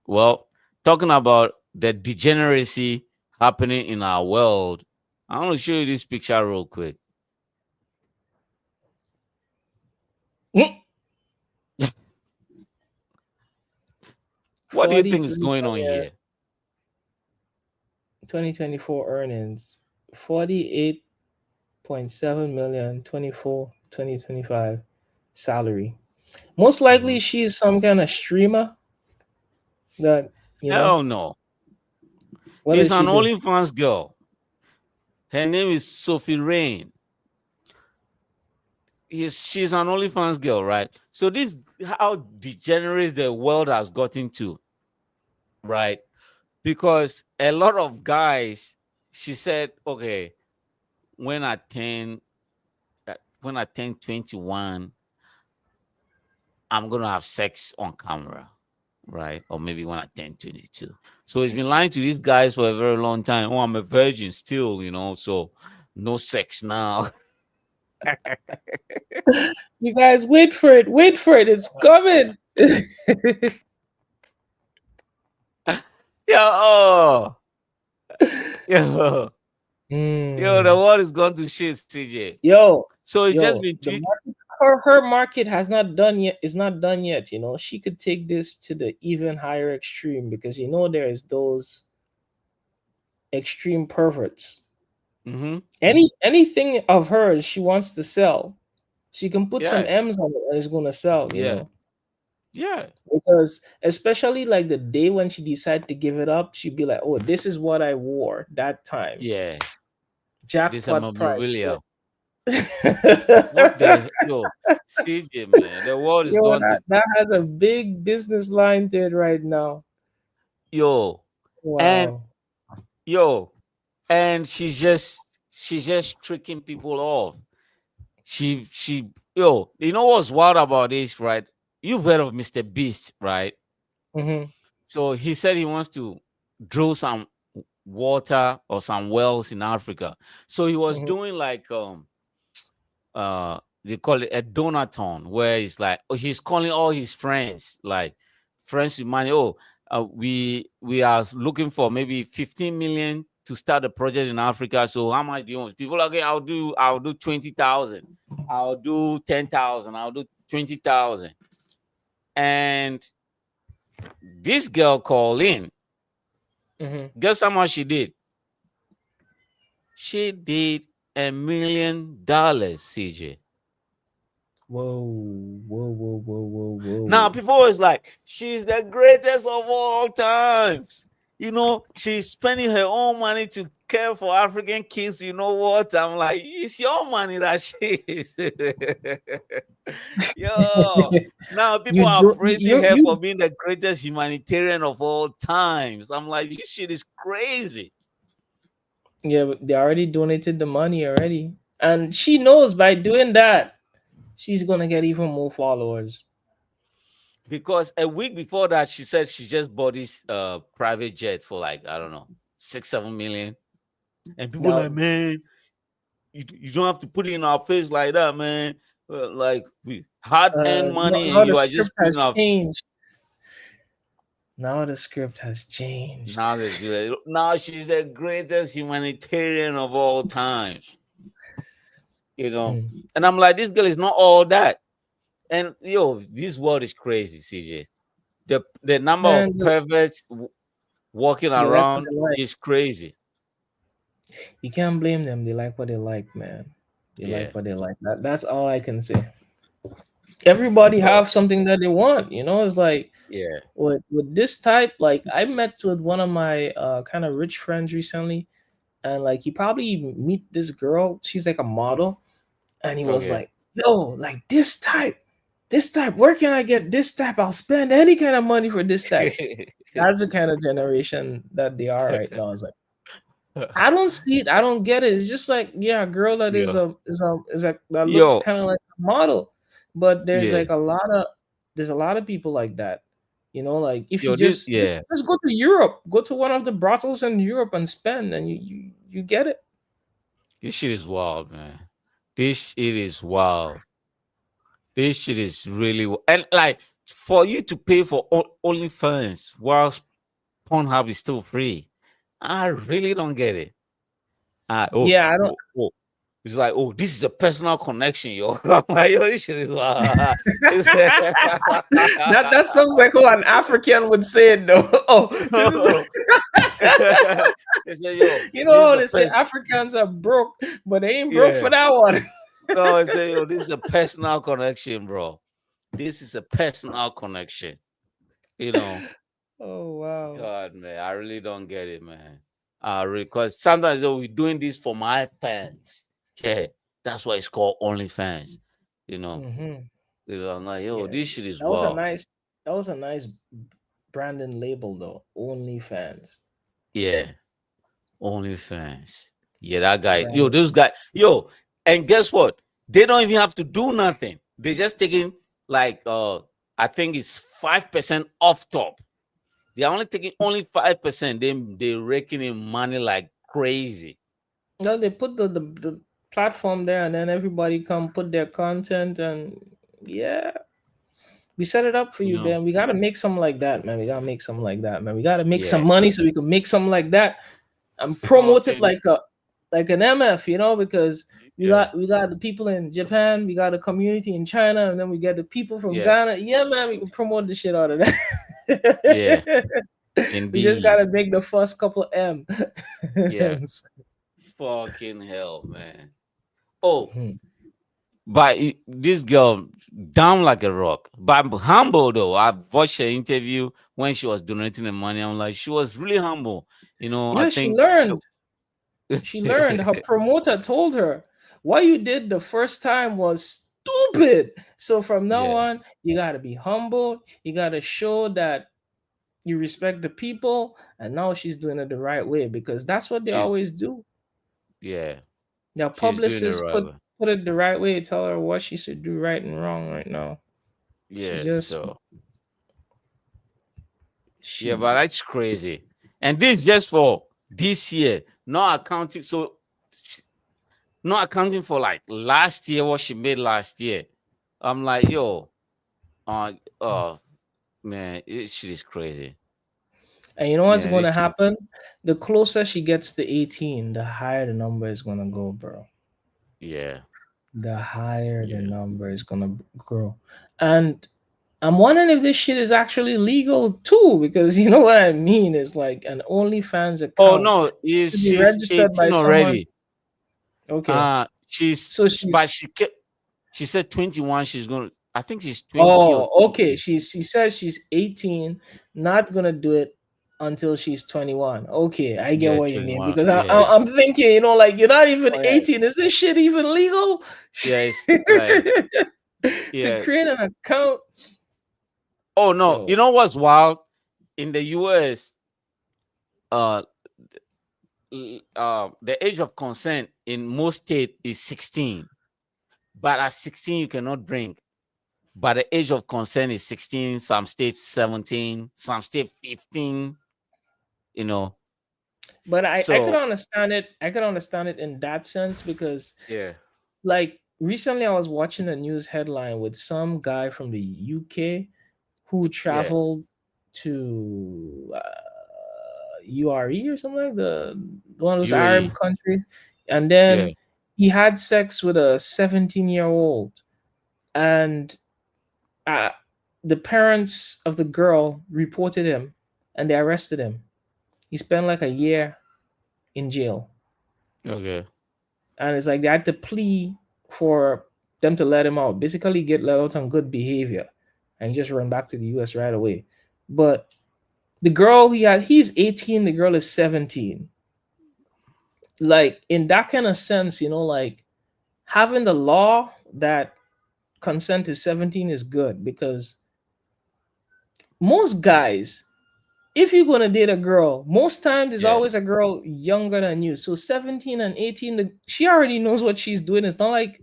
well, talking about the degeneracy happening in our world, I want to show you this picture real quick. What do you think is 43 going on million here? 2024 earnings, 48.7 million 2025 salary. Most likely Mhm. she's some kind of streamer that, you know, Hell no. what He's does an she do? OnlyFans girl. Her name is Sophie Rain. She's an OnlyFans girl, right? So this how degenerate the world has gotten to, right? Because a lot of guys, she said, okay, when I turn when I turn 21, I'm gonna have sex on camera, right? Or maybe when I turn 22. So he's been lying to these guys for a very long time. Oh, I'm a virgin still, so no sex now. You guys wait for it. Wait for it. It's coming. Yeah, oh, yeah. Yo, the Mm. world is going to shit, CJ. Yo, So it's just yo, been the tweet. market her market has not done yet. Is not done yet. You know, she could take this to the even higher extreme because you know there is those extreme perverts. Mm-hmm. Anything of hers she wants to sell, she can put some Yeah. M's on it and it's gonna sell. You Yeah. know, Yeah. because especially like the day when she decided to give it up, she'd be like, "Oh, this is what I wore that time. Yeah. This a Jackpot price." memorabilia. Yo, What the yo, CJ, man? The world is going to that has a big business line to it right now. yo, and Wow. yo, and she's just tricking people off. She yo, you know what's wild about this, right? You've heard of Mr. Beast, right? Mm-hmm. So he said he wants to drill some water or some wells in Africa. So he was Mm-hmm. doing like they call it a donaton, where it's like he's calling all his friends, like friends with money. Oh, we are looking for maybe 15 million to start a project in Africa. So how much do you want? People are okay, I'll do 20,000, I'll do 10,000, I'll do 20,000. And this girl called in. Mm-hmm. Guess how much she did? She did $1 million, CJ. Whoa, whoa, whoa, whoa, whoa, whoa. Now people always like, she's the greatest of all times. You know, she's spending her own money to care for African kids. You know what? I'm like, it's your money that she is. Yo, now people are praising her for being the greatest humanitarian of all times. I'm like, this shit is crazy. Yeah, but they already donated the money already, and she knows by doing that, she's gonna get even more followers. Because a week before that, she said she just bought this private jet for like, I don't know, 6-7 million. And people Now, like, man, you don't have to put it in our face like that, man. Like we hard-earned money now and the you are just script has putting our changed. Now the script has changed. now she's the greatest humanitarian of all times. You know, Mm. and I'm like, this girl is not all that. And yo, this world is crazy, CJ. The number Man, of perverts walking they like what around they like. is crazy. You can't blame them. They like what they like, man. They Yeah. like what they like. That's all I can say. Everybody have something that they want, you know. It's like Yeah. with this type. Like I met with one of my kind of rich friends recently, and like he probably meet this girl. She's like a model, and he was Okay. like, "Yo, like this type. Where can I get this type? I'll spend any kind of money for this type." That's the kind of generation that they are right now. It's like I don't see it. I don't get it. It's just like, yeah, a girl that is Yeah. that looks Yo. kind of like a model, but there's Yeah. like a lot of people like that. You know, like if Yo, you this just go to Europe, go to one of the brothels in Europe and spend, and you get it. this shit is wild, man. This shit is wild. This shit is really and like for you to pay for OnlyFans whilst Pornhub is still free. I really don't get it. Yeah, I don't. It's like, oh, this is a personal connection, yo. I'm like, yo, this shit is wild. that sounds like how an African would say it, though. Oh, you know, they say Africans are broke, but they ain't broke for that one. No, I say, yo, this is a personal connection, bro. This is a personal connection. You know. Oh wow. God, man, I really don't get it, man. Because sometimes we're doing this for my fans. Yeah, that's why it's called OnlyFans. You know. Mm-hmm. You know, I'm like, yo, this shit is that was wild. That was a nice branding label, though. OnlyFans. Yeah, OnlyFans. Yeah, that guy. Yo, those guys. Yo, and guess what? They don't even have to do nothing. They're just taking like I think it's 5% off top. They're only taking only 5%. Then they're raking in money like crazy. No, they put the platform there, and then everybody come put their content, and yeah, we set it up for you. Then we gotta make something like that, man. We gotta make something like that, man. We gotta make some money so we can make something like that and promote it like an MF, you know, because Yeah. we got the people in Japan, we got a community in China, and then we get the people from Yeah. Ghana. Yeah, man, we can promote the shit out of Yeah. that. We just Indeed. gotta make the first couple M. Yeah. Fucking hell, man. Oh, Mhm. but this girl down like a rock. But I'm humble though. I've watched her interview when she was donating the money. I'm like, she was really humble. I Yeah, she think. learned. She learned. Her promoter told her, what you did the first time was stupid. So from now Yeah, on, you gotta be humble. You gotta show that you respect the people. And now she's doing it the right way because that's what they she's always do. yeah, Their she's doing the publicists right way. put it the right way, tell her what she should do right and wrong right now. She Yeah, just so yeah, but she that's crazy. And this just for this year, not accounting. So not accounting for like last year, what she made last year. I'm like, yo, uh, uh, man, this shit is crazy. and you know what's Man, this gonna shit is, happen? The closer she gets to 18, the higher the number is gonna go, bro. yeah, The higher the yeah. number is gonna grow. And I'm wondering if this shit is actually legal too, because you know what I mean is like an OnlyFans Oh account no, is to be she's registered by 18 someone. already. Okay, She's so she. but she said 21. She's gonna. I think she's 20 or Oh, okay. 20. She says she's 18, not gonna do it until she's 21. Okay, I get Yeah, what you mean 21. because Yeah, I'm thinking, like you're not even oh yeah, 18. Is this shit even legal? yeah. It's like To yeah. create an account, Oh no, yo, you know what's wild? In the US, uh, the age of consent in most states is 16. But at 16, you cannot drink. But the age of consent is 16. Some states 17. Some state 15. You know. but I could So understand it. I could understand it in that sense because yeah, like recently I was watching a news headline with some guy from the UK who yeah, traveled to URE or something like one of those Arab UAE. countries, and Yeah. then he had sex with a 17-year-old, and uh, the parents of the girl reported him, and they arrested him. He spent like a year in jail, Okay. and it's like they had to plea for them to let him out, basically get let out on good behavior, and just run back to the US right away. But the girl he's 18, the girl is 17. Like in that kind of sense, like having the law that consent is 17 is good because most guys, if you're gonna date a girl, most times there's Yeah. always a girl younger than you. So 17 and 18, she already knows what she's doing. It's not like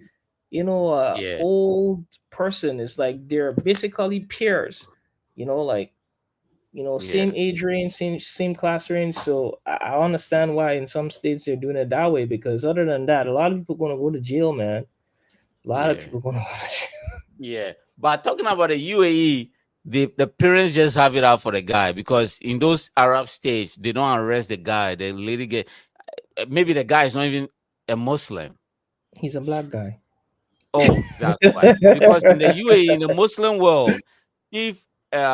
a Yeah. old person. It's like they're basically peers, like Yeah. same age range, same class range. So I understand why in some states they're doing it that way because other than that, a lot of people gonna go to jail, man. A lot of Yeah. people gonna go to jail. Yeah. But talking about the UAE, the parents just have it out for the guy because in those Arab states, they don't arrest the guy. They literally get maybe the guy is not even a Muslim. He's a black guy. Oh, that's why. Because in the UAE, in the Muslim world, if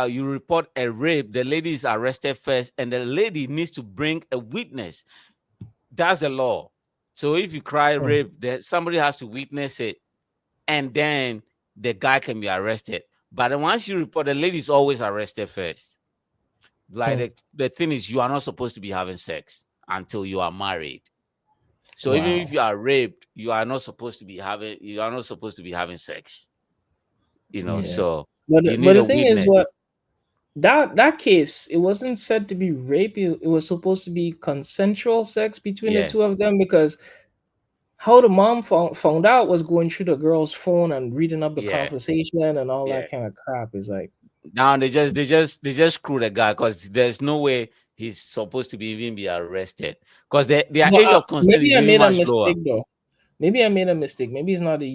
you report a rape, the lady is arrested first, and the lady needs to bring a witness. That's the law. So if you cry Hmm. rape, somebody has to witness it, and then the guy can be arrested. But then once you report, the lady is always arrested first. Like Hmm. the thing is, you are not supposed to be having sex until you are married. So even if Wow. you are raped, you are not supposed to be having sex. Yeah. So But you but need the a thing is, witness. what that case, it wasn't said to be rape. It was supposed to be consensual sex between the Yeah, two of them because how the mom found out was going through the girl's phone and reading up the yeah, conversation and all yeah. that kind of crap. Is like, Now they just screw the guy because there's no way he's supposed to even be arrested because their but age of consent maybe is I even made a much lower. mistake though. Maybe I made a mistake. Maybe it's not the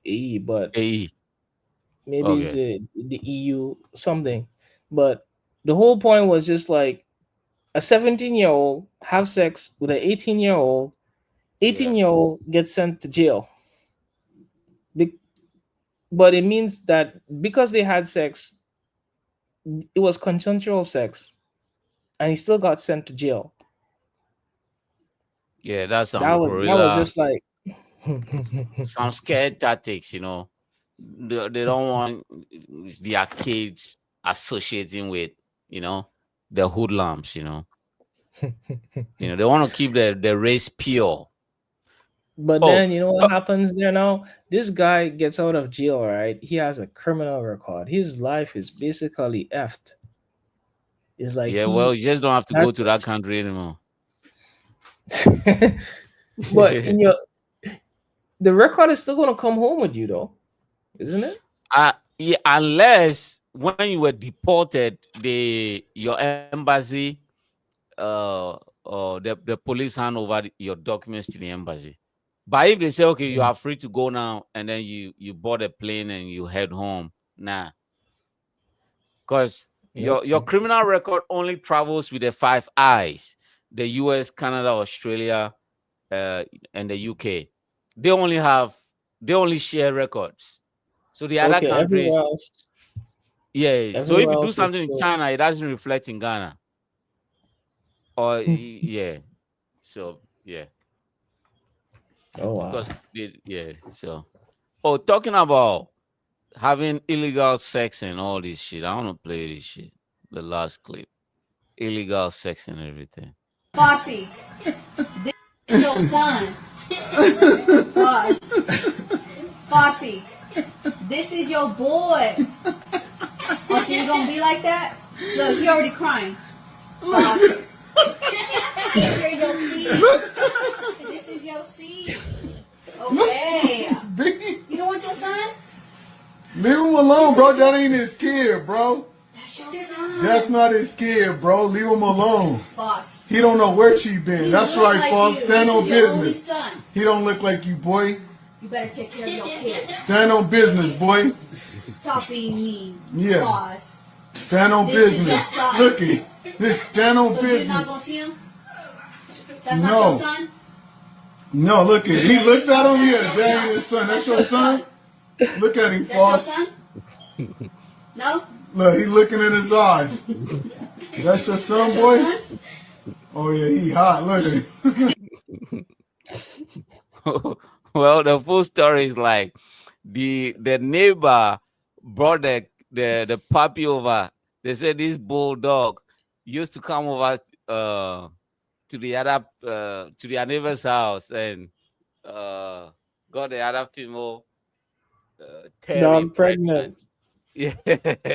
UAE, but AE. maybe it's Okay. the EU something. But the whole point was just like a 17-year-old have sex with an 18-year-old 18-year-old gets sent to jail. Be- but it means that because they had sex, it was consensual sex, and he still got sent to jail. Yeah, that's That some was gorilla, just like some scared tactics, you know. They don't want their kids associating with, you know, the hoodlums, you know. They want to keep the race pure. But Oh, then you know what happens there now? This guy gets out of jail, right? He has a criminal record. His life is basically effed. It's like yeah, well, he you just don't have to go has to that country anymore. but in your the record is still gonna come home with you though, isn't it? Yeah, unless when you were deported, your embassy, the police hand over your documents to the embassy. But if they say, okay, you are free to go now, and then you board a plane and you head home, nah, because your criminal record only travels with the 5 eyes: the US, Canada, Australia, and the UK. They only share records. So the other Okay, countries, yeah. So if everywhere you do else is something in still China, it doesn't reflect in Ghana. Or yeah. So yeah, oh wow. because yeah. So talking about having illegal sex and all this shit. I want to play this shit. The last clip. Illegal sex and everything. Fossey, this is your son. Foss. Fossey, this is your boy. Okay, you gonna be like that? Look, he already crying. Foss. Take care of your seed. This is your seed. Okay. You don't want your son? Leave him alone, bro. That ain't his kid, bro. That's your son. That's not his kid, bro. Leave him alone. Boss. He don't know where she been. He That's look right, like boss. you. Stand This on is your only business. son. He don't look like you, boy. You better take care of your kid. Stand on business, boy. Stop being mean. Yeah. Boss. Stand on This is business. your son. Looky. Stand on So you're not business. gonna see him? That's No. not your son? No, look at He looked at him. Yeah, that ain't his son. That's your son? Look at him, That's your boss. son? No? Look, he looking in his eyes. That's your son, That's your boy? son? Oh, yeah, he hot. Look at him. Well, the full story is like the neighbor brought the puppy over. They said this bulldog used to come over to their neighbor's house and got the other female Terry Dog pregnant. Yeah,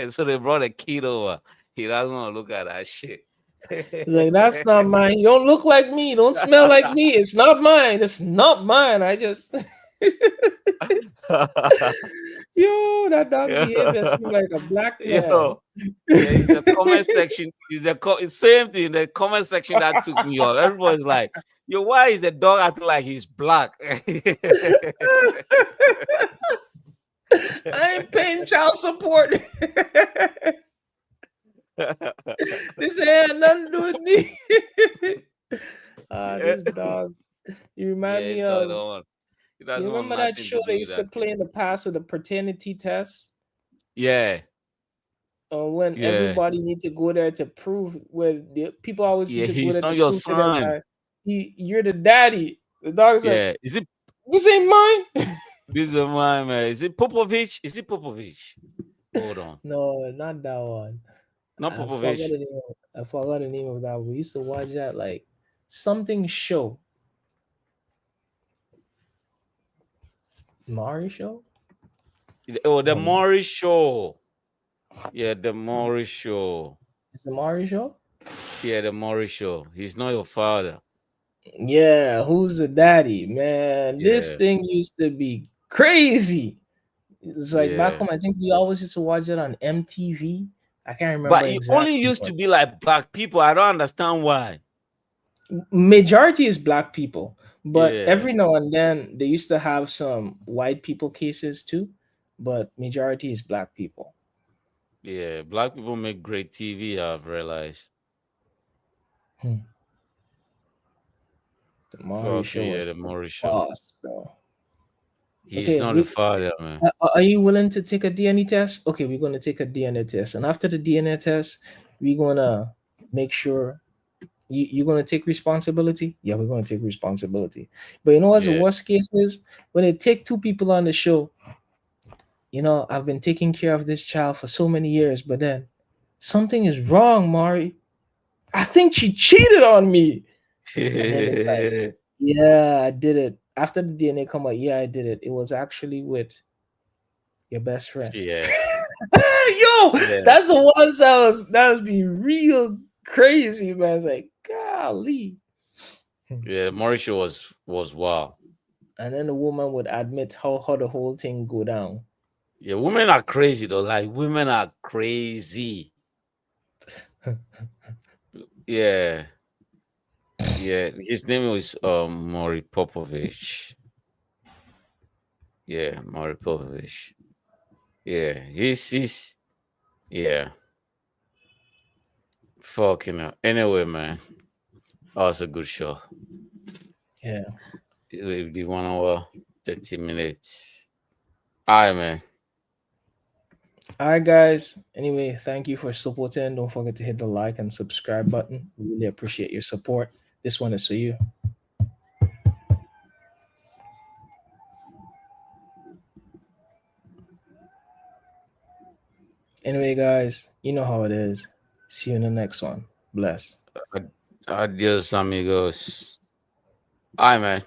so they brought a kid over. He doesn't want to look at that shit. He's like, that's not mine. You don't look like me. You don't smell like me. It's not mine. It's not mine. I just yo, that dog behavior seems like a black man. Yo, yeah, in the comment section is same thing. The comment section that took me off. Everybody's like, "Yo, why is the dog acting like he's black?" I ain't paying child support. This ain't nothing to do with me. This dog. You remind me of. You remember that show they used to play in the past with the paternity test? Yeah. When everybody needs to go there to prove where the people always need to go he's there not to your prove to them son. that you're the daddy. The dog's like, is it? This ain't mine. This is mine, man. Is it Popovich? Is it Popovich? Hold on. No, not that one. Not Popovich. I forgot the name of that. We used to watch that like something show. Maury show? Oh, the Maury show. Yeah, the Maury show. It's the Maury show? Yeah, the Maury show. He's not your father. Yeah, who's the daddy? Man, this thing used to be crazy. It's like back home, I think we always used to watch it on MTV. I can't remember. But it only used to be like black people. I don't understand why. Majority is black people. But every now and then they used to have some white people cases too. But majority is black people. Yeah, black people make great TV, I've realized. The Maury Fuck show yeah, was the Maury show. boss, bro. He's Okay, not a father, man. are you willing to take a DNA test? Okay, we're gonna take a DNA test, and after the DNA test, we're gonna make sure you're gonna take responsibility. Yeah, we're gonna take responsibility. But you know what's the Yeah. worst case is when they take two people on the show. You know, I've been taking care of this child for so many years, but then something is wrong, Mari. I think she cheated on me. And then it's like, yeah, I did it. After the DNA come out, yeah, I did it. It was actually with your best friend. yeah. Yo, Yeah. that's the one that was be real crazy, man. It's like, golly. Yeah, Maury show was wow. And then the woman would admit how the whole thing go down. Yeah, women are crazy though. Like women are crazy. Yeah. Yeah. His name was Maury Popovich. Yeah, Maury Popovich. Yeah, he's yeah. Fucking hell. Anyway, man. That was a good show. Yeah. With the 1 hour, 30 minutes. All right, man. All right, guys. Anyway, thank you for supporting. Don't forget to hit the like and subscribe button. We really appreciate your support. This one is for you. Anyway, guys, you know how it is. See you in the next one. Bless. Adios, amigos. All right, man.